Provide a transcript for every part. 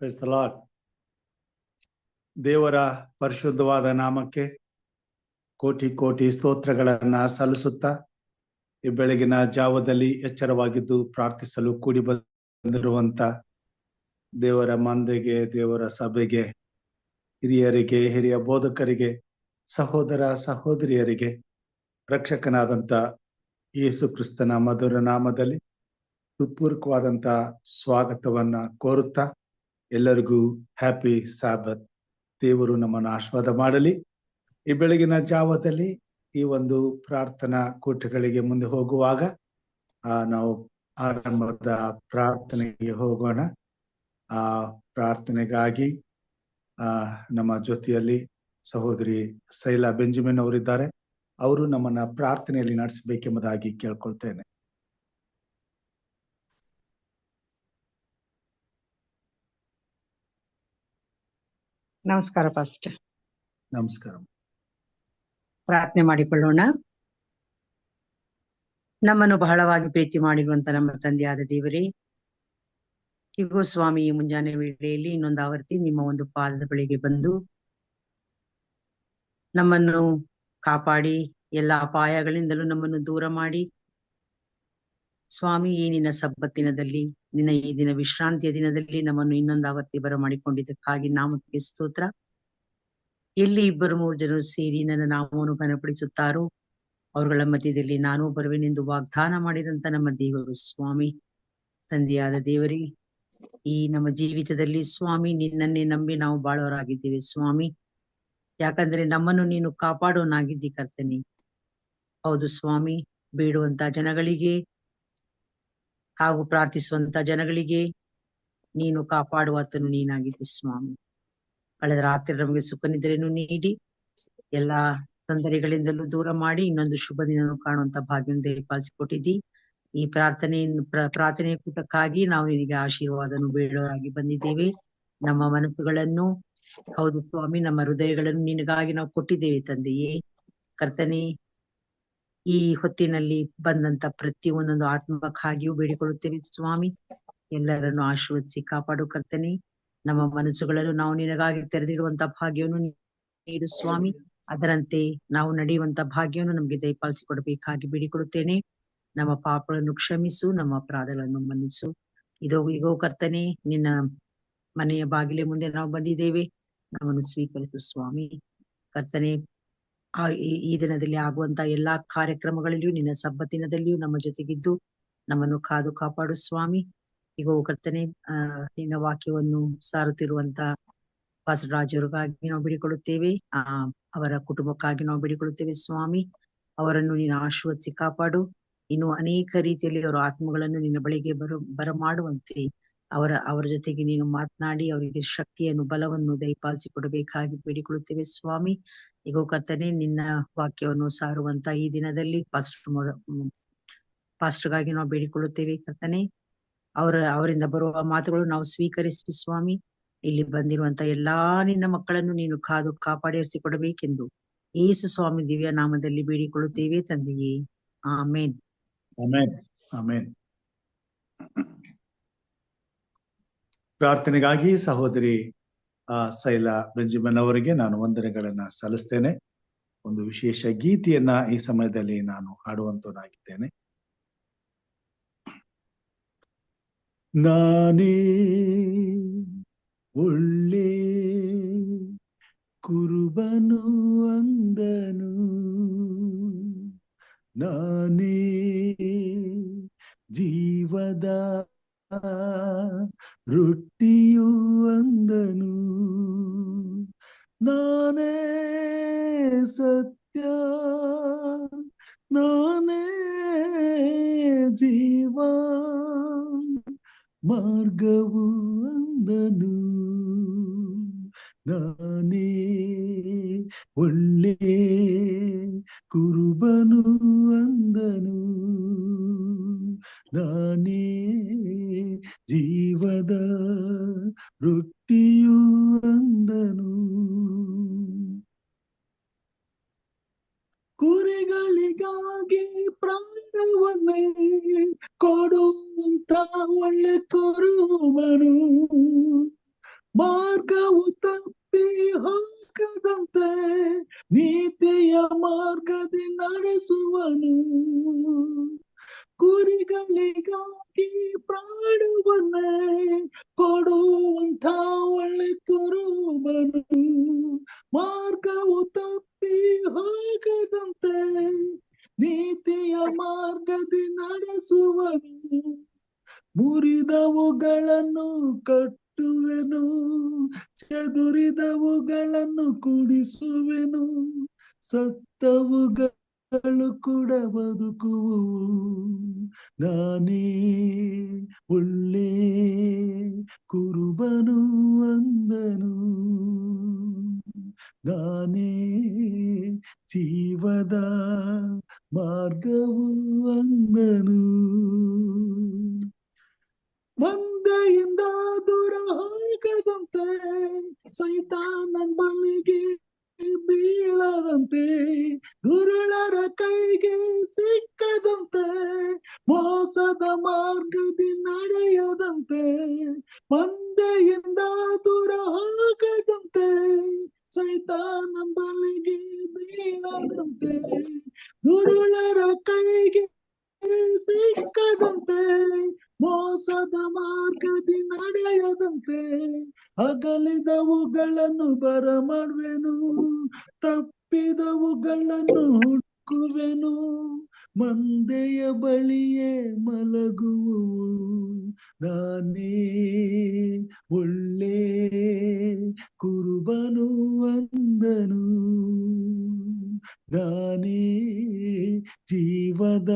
Price the lord. ದೇವರ ಪರಿಶುದ್ಧವಾದ ನಾಮಕ್ಕೆ ಕೋಟಿ ಕೋಟಿ ಸ್ತೋತ್ರಗಳನ್ನ ಸಲ್ಲಿಸುತ್ತಾ ಈ ಬೆಳಗಿನ ಜಾವದಲ್ಲಿ ಎಚ್ಚರವಾಗಿದ್ದು ಪ್ರಾರ್ಥಿಸಲು ಕೂಡಿ ಬಂದಿರುವಂತ ದೇವರ ಮಂದೆಗೆ, ದೇವರ ಸಭೆಗೆ, ಹಿರಿಯರಿಗೆ, ಹಿರಿಯ ಬೋಧಕರಿಗೆ, ಸಹೋದರ ಸಹೋದರಿಯರಿಗೆ ರಕ್ಷಕನಾದಂತ ಯೇಸು ಕ್ರಿಸ್ತನ ಮಧುರ ನಾಮದಲ್ಲಿ ಹೃತ್ಪೂರ್ವಕವಾದಂತ ಸ್ವಾಗತವನ್ನ ಕೋರುತ್ತಾ ಎಲ್ಲರಿಗೂ ಹ್ಯಾಪಿ ಸಾಬತ್. ದೇವರು ನಮ್ಮನ್ನು ಆಶೀರ್ವಾದ ಮಾಡಲಿ. ಈ ಬೆಳಗಿನ ಜಾವದಲ್ಲಿ ಈ ಒಂದು ಪ್ರಾರ್ಥನಾ ಕೂಟಗಳಿಗೆ ಮುಂದೆ ಹೋಗುವಾಗ ನಾವು ಆರಂಭದ ಪ್ರಾರ್ಥನೆಗೆ ಹೋಗೋಣ. ಆ ಪ್ರಾರ್ಥನೆಗಾಗಿ ನಮ್ಮ ಜೊತೆಯಲ್ಲಿ ಸಹೋದರಿ ಶೈಲಾ ಬೆಂಜಮಿನ್ ಅವರಿದ್ದಾರೆ. ಅವರು ನಮ್ಮನ್ನ ಪ್ರಾರ್ಥನೆಯಲ್ಲಿ ನಡೆಸಬೇಕೆಂಬುದಾಗಿ ಕೇಳ್ಕೊಳ್ತೇನೆ. ನಮಸ್ಕಾರ ಪಾಸ್ಟರ್. ನಮಸ್ಕಾರ. ಪ್ರಾರ್ಥನೆ ಮಾಡಿಕೊಳ್ಳೋಣ. ನಮ್ಮನ್ನು ಬಹಳವಾಗಿ ಪ್ರೀತಿ ಮಾಡಿರುವಂತ ನಮ್ಮ ತಂದೆಯಾದ ದೇವರೇ, ಇಗೋ ಸ್ವಾಮಿ, ಈ ಮುಂಜಾನೆ ವೇಳೆಯಲ್ಲಿ ಇನ್ನೊಂದು ಆವರ್ತಿ ನಿಮ್ಮ ಒಂದು ಪಾದದ ಬಳಿಗೆ ಬಂದು ನಮ್ಮನ್ನು ಕಾಪಾಡಿ ಎಲ್ಲ ಅಪಾಯಗಳಿಂದಲೂ ನಮ್ಮನ್ನು ದೂರ ಮಾಡಿ ಸ್ವಾಮಿ, ಈ ನಿನ್ನ ಸಬ್ಬತ್ತಿನದಲ್ಲಿ, ನಿನ್ನ ಈ ದಿನ ವಿಶ್ರಾಂತಿಯ ದಿನದಲ್ಲಿ ನಮ್ಮನ್ನು ಇನ್ನೊಂದು ಆವರ್ತಿ ಬರಮಾಡಿಕೊಂಡಿದ್ದಕ್ಕಾಗಿ ನಾಮಕ್ಕೆ ಸ್ತೋತ್ರ. ಎಲ್ಲಿ 2-3 ಜನರು ಸೇರಿ ನನ್ನ ನಾಮವನ್ನು ಘನಪಡಿಸುತ್ತಾರೋ ಅವರುಗಳ ಮಧ್ಯದಲ್ಲಿ ನಾನು ಬರುವೆನೆಂದು ವಾಗ್ದಾನ ಮಾಡಿದಂತ ನಮ್ಮ ದೇವರು ಸ್ವಾಮಿ, ತಂದೆಯಾದ ದೇವರೇ, ಈ ನಮ್ಮ ಜೀವಿತದಲ್ಲಿ ಸ್ವಾಮಿ ನಿನ್ನನ್ನೇ ನಂಬಿ ನಾವು ಬಾಳೋರಾಗಿದ್ದೇವೆ ಸ್ವಾಮಿ. ಯಾಕಂದ್ರೆ ನಮ್ಮನ್ನು ನೀನು ಕಾಪಾಡೋನಾಗಿದ್ದಿ ಕರ್ತನೆ. ಹೌದು ಸ್ವಾಮಿ, ಬೇಡುವಂತ ಜನಗಳಿಗೆ ಹಾಗೂ ಪ್ರಾರ್ಥಿಸುವಂತ ಜನಗಳಿಗೆ ನೀನು ಕಾಪಾಡುವಾತನು ನೀನಾಗಿದ್ದಿ ಸ್ವಾಮಿ. ಕಳೆದ ರಾತ್ರಿ ನಮಗೆ ಸುಖ ನಿದ್ರೆಯನ್ನು ನೀಡಿ ಎಲ್ಲಾ ತೊಂದರೆಗಳಿಂದಲೂ ದೂರ ಮಾಡಿ ಇನ್ನೊಂದು ಶುಭ ದಿನವನ್ನು ಕಾಣುವಂತ ಭಾಗ್ಯವನ್ನು ದಯಪಾಲಿಸಿಕೊಟ್ಟಿದ್ದಿ. ಈ ಪ್ರಾರ್ಥನೆಯ ಕೂಟಕ್ಕಾಗಿ ನಾವು ನಿನಗೆ ಆಶೀರ್ವಾದವನ್ನು ಬೇಡೋರಾಗಿ ಬಂದಿದ್ದೇವೆ. ನಮ್ಮ ಮನಸ್ಸುಗಳನ್ನು, ಹೌದು ಸ್ವಾಮಿ, ನಮ್ಮ ಹೃದಯಗಳನ್ನು ನಿನಗಾಗಿ ನಾವು ಕೊಟ್ಟಿದ್ದೇವೆ ತಂದೆಯೇ. ಕರ್ತನೆ, ಈ ಹೊತ್ತಿನಲ್ಲಿ ಬಂದಂತ ಪ್ರತಿ ಒಂದೊಂದು ಆತ್ಮಕ್ಕಾಗಿಯೂ ಬೇಡಿಕೊಳ್ಳುತ್ತೇವೆ ಸ್ವಾಮಿ. ಎಲ್ಲರನ್ನು ಆಶೀರ್ವದಿಸಿ ಕಾಪಾಡು ಕರ್ತನೆ. ನಮ್ಮ ಮನಸ್ಸುಗಳನ್ನು ನಾವು ನಿನಗಾಗಿ ತೆರೆದಿಡುವಂತ ಭಾಗ್ಯವನ್ನು ನೀಡು ಸ್ವಾಮಿ. ಅದರಂತೆ ನಾವು ನಡೆಯುವಂತ ಭಾಗ್ಯವನ್ನು ನಮ್ಗೆ ದಯಪಾಲಿಸಿಕೊಡಬೇಕಾಗಿ ಬೇಡಿಕೊಳ್ಳುತ್ತೇನೆ. ನಮ್ಮ ಪಾಪಗಳನ್ನು ಕ್ಷಮಿಸು, ನಮ್ಮ ಅಪರಾಧಗಳನ್ನು ಮನ್ನಿಸು. ಇದೋ ಕರ್ತನೆ, ನಿನ್ನ ಮನೆಯ ಬಾಗಿಲೆ ಮುಂದೆ ನಾವು ಬಂದಿದ್ದೇವೆ, ನಮ್ಮನ್ನು ಸ್ವೀಕರಿಸು ಸ್ವಾಮಿ. ಕರ್ತನೆ, ಈ ದಿನದಲ್ಲಿ ಆಗುವಂತ ಎಲ್ಲಾ ಕಾರ್ಯಕ್ರಮಗಳಲ್ಲಿಯೂ, ನಿನ್ನ ಸಬ್ಬತ್ತಿನದಲ್ಲಿಯೂ ನಮ್ಮ ಜೊತೆಗಿದ್ದು ನಮ್ಮನ್ನು ಕಾದು ಕಾಪಾಡು ಸ್ವಾಮಿ. ಈಗ ಕರ್ತನೆ, ನಿನ್ನ ವಾಕ್ಯವನ್ನು ಸಾರುತ್ತಿರುವಂತ ಪಾಸ್ಟರ್ ರಾಜರಿಗಾಗಿ ನಾವು ಬೇಡಿಕೊಳ್ಳುತ್ತೇವೆ. ಅವರ ಕುಟುಂಬಕ್ಕಾಗಿ ನಾವು ಬೇಡಿಕೊಳ್ಳುತ್ತೇವೆ ಸ್ವಾಮಿ. ಅವರನ್ನು ನೀನು ಆಶೀರ್ವದಿಸಿ ಕಾಪಾಡು. ಇನ್ನು ಅನೇಕ ರೀತಿಯಲ್ಲಿ ಅವರ ಆತ್ಮಗಳನ್ನು ನಿನ್ನ ಬಳಿಗೆ ಬರಮಾಡುವಂತೆ ಅವರ ಜೊತೆಗೆ ನೀನು ಮಾತನಾಡಿ ಅವರಿಗೆ ಶಕ್ತಿಯನ್ನು, ಬಲವನ್ನು ದಯಪಾಲಿಸಿಕೊಡಬೇಕಾಗಿ ಬೇಡಿಕೊಳ್ಳುತ್ತೇವೆ ಸ್ವಾಮಿ. ಈಗ ಕರ್ತನೆ, ನಿನ್ನ ವಾಕ್ಯವನ್ನು ಸಾರುವಂತ ಈ ದಿನದಲ್ಲಿ ಪಾಸ್ಟರ್ಗಾಗಿ ನಾವು ಬೇಡಿಕೊಳ್ಳುತ್ತೇವೆ ಕರ್ತನೆ. ಅವರಿಂದ ಬರುವ ಮಾತುಗಳು ನಾವು ಸ್ವೀಕರಿಸಿ ಸ್ವಾಮಿ. ಇಲ್ಲಿ ಬಂದಿರುವಂತ ಎಲ್ಲಾ ನಿನ್ನ ಮಕ್ಕಳನ್ನು ನೀನು ಕಾದು ಕಾಪಾಡಿರಿಸಿಕೊಡಬೇಕೆಂದು ಯೇಸು ಸ್ವಾಮಿ ದಿವ್ಯ ನಾಮದಲ್ಲಿ ಬೇಡಿಕೊಳ್ಳುತ್ತೇವೆ ತಂದೆಯೇ, ಆಮೇನ್. ಆಮೇನ್, ಆಮೇನ್. ಪ್ರಾರ್ಥನೆಗಾಗಿ ಸಹೋದರಿ ಶೈಲಾ ಬೆಂಜಮಿನ್ ಅವರಿಗೆ ನಾನು ವಂದನೆಗಳನ್ನ ಸಲ್ಲಿಸ್ತೇನೆ. ಒಂದು ವಿಶೇಷ ಗೀತೆಯನ್ನ ಈ ಸಮಯದಲ್ಲಿ ನಾನು ಹಾಡುವಂತನಾಗಿದ್ದೇನೆ. ನಾನೇ ಒಳ್ಳೆ ಕುರುಬನು ಅಂದನು, ನಾನೇ ಜೀವದ ರೊಟ್ಟಿಯು ಅಂದನು, ನಾನೇ ಸತ್ಯ, ನಾನೇ ಜೀವ, ಮಾರ್ಗವು ಅಂದನು, ನಾನೇ ಒಳ್ಳೆ ಕುರುಬನು ಅಂದನು, ನಾನೇ ಜೀವದ ರೊಟ್ಟಿಯು ಅಂದನು. ಕುರಿಗಳಿಗಾಗಿ ಪ್ರಾಣವನ್ನೇ ಕೊಡುವಂತ ಒಳ್ಳೆ ಕುರುಬನು, ಮಾರ್ಗವು ತಪ್ಪಿ ಹೋಗದಂತೆ ನೀತಿಯ ಮಾರ್ಗದಿ ನಡೆಸುವನು. ಕುರಿಗಳಿಗಾಗಿ ಪ್ರಾಣವನ್ನೇ ಕೊಡುವಂಥ ಒಳ್ಳೆ ಕುರುಬನು. ಮಾರ್ಗವು ತಪ್ಪಿ ಹೋಗದಂತೆ ನೀತಿಯ ಮಾರ್ಗದಿ ನಡೆಸುವನು. ಮುರಿದವುಗಳನ್ನು ಕಟ್ಟುವೆನು, ಚದುರಿದವುಗಳನ್ನು ಕೂಡಿಸುವೆನು. ಸತ್ತವುಗಳು ಕೂಡ ಬದುಕುವು. ನಾನೇ ಒಳ್ಳೆ ಕುರುಬನು ಅಂದನು. ನಾನೇ ಜೀವದ ಮಾರ್ಗವು ಅಂದನು. ಮಂದೆಯಿಂದ ದೂರ ಹೋಗದಂತೆ ಸೈತಾನನ ಬಲಿಗೆ ಬೀಳದಂತೆ, ದುರುಳರ ಕೈಗೆ ಸಿಕ್ಕದಂತೆ, ಮೋಸದ ಮಾರ್ಗದಿ ನಡೆಯದಂತೆ. ಮಂದೆಯಿಂದ ದೂರ ಹೋಗದಂತೆ ಸೈತಾನನ ಬಲಿಗೆ ಬೀಳದಂತೆ, ದುರುಳರ ಕೈಗೆ ಸಿಕ್ಕದಂತೆ, ಮೋಸದ ಮಾರ್ಗದಿ ನಡೆಯದಂತೆ. ಅಗಲಿದವುಗಳನ್ನು ಬರಮಾಡುವೆನು, ತಪ್ಪಿದವುಗಳನ್ನು ಹುಡುಕುವೆನು. ಮಂದೆಯ ಬಳಿಯೇ ಮಲಗುವು. ನಾನೇ ಒಳ್ಳೆ ಕುರುಬನು ಅಂದನು. ನಾನೇ ಜೀವದ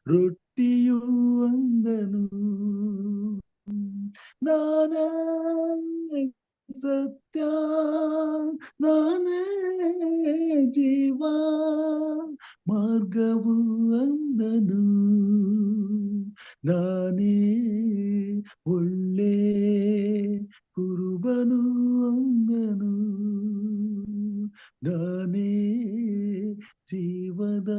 ರೊಟ್ಟಿಯು ಅಂದನು. ನಾನೇ ಸತ್ಯ, ನಾನೇ ಜೀವ, ಮಾರ್ಗವು ಅಂದನು. ನಾನೇ ಒಳ್ಳೆ ಕುರುಬನು ಅಂದನು. ನಾನೇ ಜೀವದ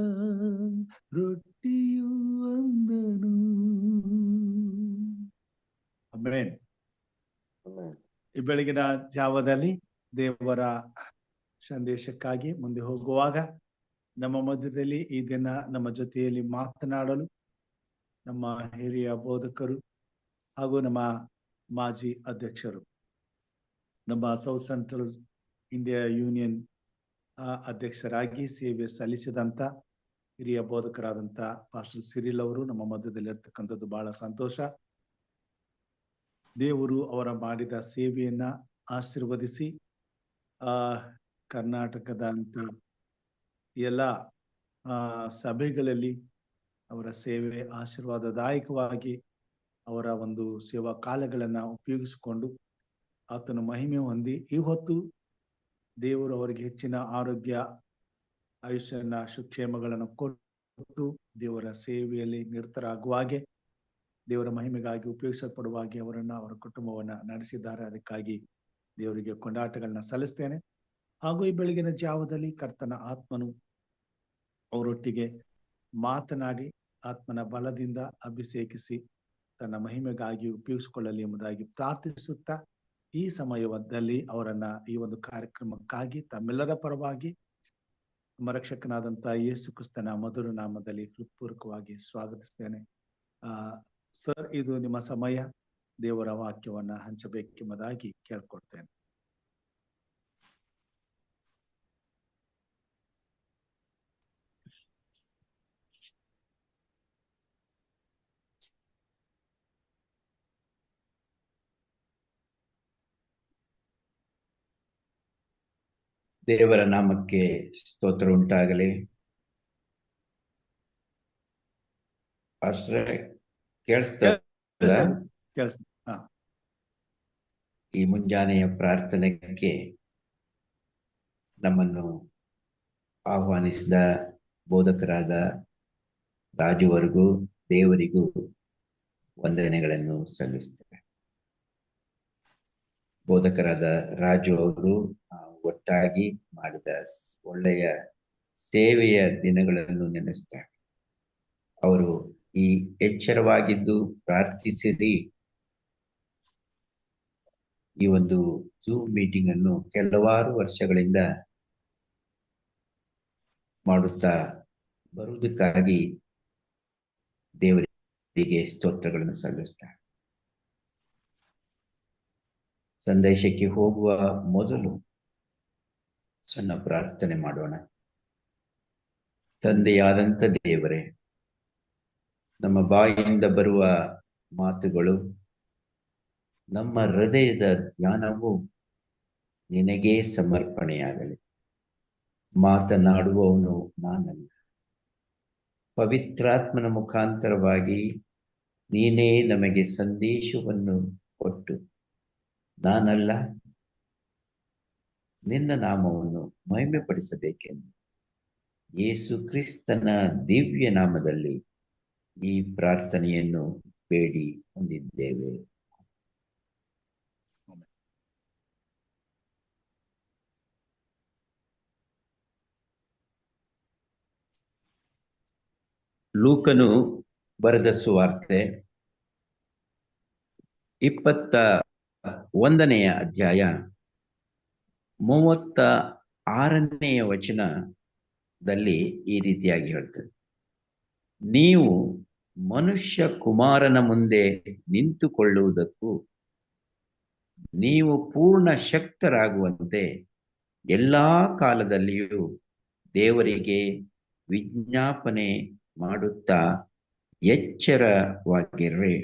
ರೊಟ್ಟಿಯು ಅಂದನು. ಆಮೆನ್. ಈ ಬೆಳಗಿನ ಜಾವದಲ್ಲಿ ದೇವರ ಸಂದೇಶಕ್ಕಾಗಿ ಮುಂದೆ ಹೋಗುವಾಗ ನಮ್ಮ ಮಧ್ಯದಲ್ಲಿ ಈ ದಿನ ನಮ್ಮ ಜೊತೆಯಲ್ಲಿ ಮಾತನಾಡಲು ನಮ್ಮ ಹಿರಿಯ ಬೋಧಕರು ಹಾಗೂ ನಮ್ಮ ಮಾಜಿ ಅಧ್ಯಕ್ಷರು, ನಮ್ಮ ಸೌತ್ ಸೆಂಟ್ರಲ್ ಇಂಡಿಯಾ ಯೂನಿಯನ್ ಅಧ್ಯಕ್ಷರಾಗಿ ಸೇವೆ ಸಲ್ಲಿಸಿದಂತ ಹಿರಿಯ ಬೋಧಕರಾದಂತ ಪಾಸ್ಟರ್ ಸಿರಿಲ್ ಅವರು ನಮ್ಮ ಮಧ್ಯದಲ್ಲಿ ಇರ್ತಕ್ಕಂಥದ್ದು ಬಹಳ ಸಂತೋಷ. ದೇವರು ಅವರ ಮಾಡಿದ ಸೇವೆಯನ್ನ ಆಶೀರ್ವದಿಸಿ ಕರ್ನಾಟಕದಂತ ಎಲ್ಲ ಸಭೆಗಳಲ್ಲಿ ಅವರ ಸೇವೆ ಆಶೀರ್ವಾದದಾಯಕವಾಗಿ ಅವರ ಒಂದು ಸೇವಾ ಕಾಲಗಳನ್ನ ಉಪಯೋಗಿಸಿಕೊಂಡು ಆತನ ಮಹಿಮೆ ಹೊಂದಿ ಈ ಹೊತ್ತು ದೇವರು ಅವರಿಗೆ ಹೆಚ್ಚಿನ ಆರೋಗ್ಯ, ಆಯುಷ್ಯನ, ಸುಕ್ಷೇಮಗಳನ್ನು ಕೊಟ್ಟು ದೇವರ ಸೇವೆಯಲ್ಲಿ ನಿರತರಾಗುವ ಹಾಗೆ, ದೇವರ ಮಹಿಮೆಗಾಗಿ ಉಪಯೋಗಿಸಲ್ಪಡುವ ಅವರನ್ನ, ಅವರ ಕುಟುಂಬವನ್ನ ನಡೆಸಿದ್ದಾರೆ. ಅದಕ್ಕಾಗಿ ದೇವರಿಗೆ ಕೊಂಡಾಟಗಳನ್ನ ಸಲ್ಲಿಸ್ತೇನೆ. ಹಾಗೂ ಈ ಬೆಳಗಿನ ಜಾವದಲ್ಲಿ ಕರ್ತನ ಆತ್ಮನು ಅವರೊಟ್ಟಿಗೆ ಮಾತನಾಡಿ ಆತ್ಮನ ಬಲದಿಂದ ಅಭಿಷೇಕಿಸಿ ತನ್ನ ಮಹಿಮೆಗಾಗಿ ಉಪಯೋಗಿಸಿಕೊಳ್ಳಲಿ ಎಂಬುದಾಗಿ ಪ್ರಾರ್ಥಿಸುತ್ತಾ ಈ ಸಮಯದಲ್ಲಿ ಅವರನ್ನ ಈ ಒಂದು ಕಾರ್ಯಕ್ರಮಕ್ಕಾಗಿ ತಮ್ಮೆಲ್ಲರ ಪರವಾಗಿ ನಮ್ಮ ರಕ್ಷಕನಾದಂತಹ ಯೇಸು ಕ್ರಿಸ್ತನ ಮಧುರ ನಾಮದಲ್ಲಿ ಹೃತ್ಪೂರ್ವಕವಾಗಿ ಸ್ವಾಗತಿಸ್ತೇನೆ. ಸರ್, ಇದು ನಿಮ್ಮ ಸಮಯ. ದೇವರ ವಾಕ್ಯವನ್ನ ಹಂಚಬೇಕೆಂಬುದಾಗಿ ಕೇಳ್ಕೊಳ್ತೇನೆ. ದೇವರ ನಾಮಕ್ಕೆ ಸ್ತೋತ್ರ ಉಂಟಾಗಲಿ. ಕೇಳಿಸ್ತಾ ಈ ಮುಂಜಾನೆಯ ಪ್ರಾರ್ಥನೆಗೆ ನಮ್ಮನ್ನು ಆಹ್ವಾನಿಸಿದ ಬೋಧಕರಾದ ರಾಜುವರೆಗೂ ದೇವರಿಗೂ ವಂದನೆಗಳನ್ನು ಸಲ್ಲಿಸ್ತೇವೆ. ಬೋಧಕರಾದ ರಾಜು ಅವರು ಒಟ್ಟಾಗಿ ಮಾಡಿದ ಒಳ್ಳೆಯ ಸೇವೆಯ ದಿನಗಳನ್ನು ನೆನೆಸ್ತಾರೆ. ಅವರು ಈ ಎಚ್ಚರವಾಗಿದ್ದು ಪ್ರಾರ್ಥಿಸಿರಿ, ಈ ಒಂದು ಝೂಮ್ ಮೀಟಿಂಗ್ ಅನ್ನು ಕೆಲವಾರು ವರ್ಷಗಳಿಂದ ಮಾಡುತ್ತಾ ಬರುವುದಕ್ಕಾಗಿ ದೇವರಿಗೆ ಸ್ತೋತ್ರಗಳನ್ನು ಸಲ್ಲಿಸ್ತಾರೆ. ಸಂದೇಶಕ್ಕೆ ಹೋಗುವ ಮೊದಲು ಸಣ್ಣ ಪ್ರಾರ್ಥನೆ ಮಾಡೋಣ. ತಂದೆಯಾದಂಥ ದೇವರೇ, ನಮ್ಮ ಬಾಯಿಯಿಂದ ಬರುವ ಮಾತುಗಳು, ನಮ್ಮ ಹೃದಯದ ಧ್ಯಾನವು ನಿನಗೇ ಸಮರ್ಪಣೆಯಾಗಲಿ. ಮಾತನಾಡುವವನು ನಾನಲ್ಲ, ಪವಿತ್ರಾತ್ಮನ ಮುಖಾಂತರವಾಗಿ ನೀನೇ ನಮಗೆ ಸಂದೇಶವನ್ನು ಕೊಟ್ಟು, ನಾನಲ್ಲ ನಿನ್ನ ನಾಮವನ್ನು ಮಹಿಮೆಪಡಿಸಬೇಕೆಂದು ಯೇಸು ಕ್ರಿಸ್ತನ ದಿವ್ಯ ನಾಮದಲ್ಲಿ ಈ ಪ್ರಾರ್ಥನೆಯನ್ನು ಬೇಡಿ ಹೊಂದಿದ್ದೇವೆ. ಲೂಕನು ಬರೆದ ಸುವಾರ್ತೆ 21ನೇ ಅಧ್ಯಾಯ 36ನೇ ವಚನದಲ್ಲಿ ಈ ರೀತಿಯಾಗಿ ಹೇಳ್ತದೆ: ನೀವು ಮನುಷ್ಯ ಕುಮಾರನ ಮುಂದೆ ನಿಂತುಕೊಳ್ಳುವುದಕ್ಕೂ ನೀವು ಪೂರ್ಣ ಶಕ್ತರಾಗುವಂತೆ ಎಲ್ಲಾ ಕಾಲದಲ್ಲಿಯೂ ದೇವರಿಗೆ ವಿಜ್ಞಾಪನೆ ಮಾಡುತ್ತಾ ಎಚ್ಚರವಾಗಿರ್ರಿ.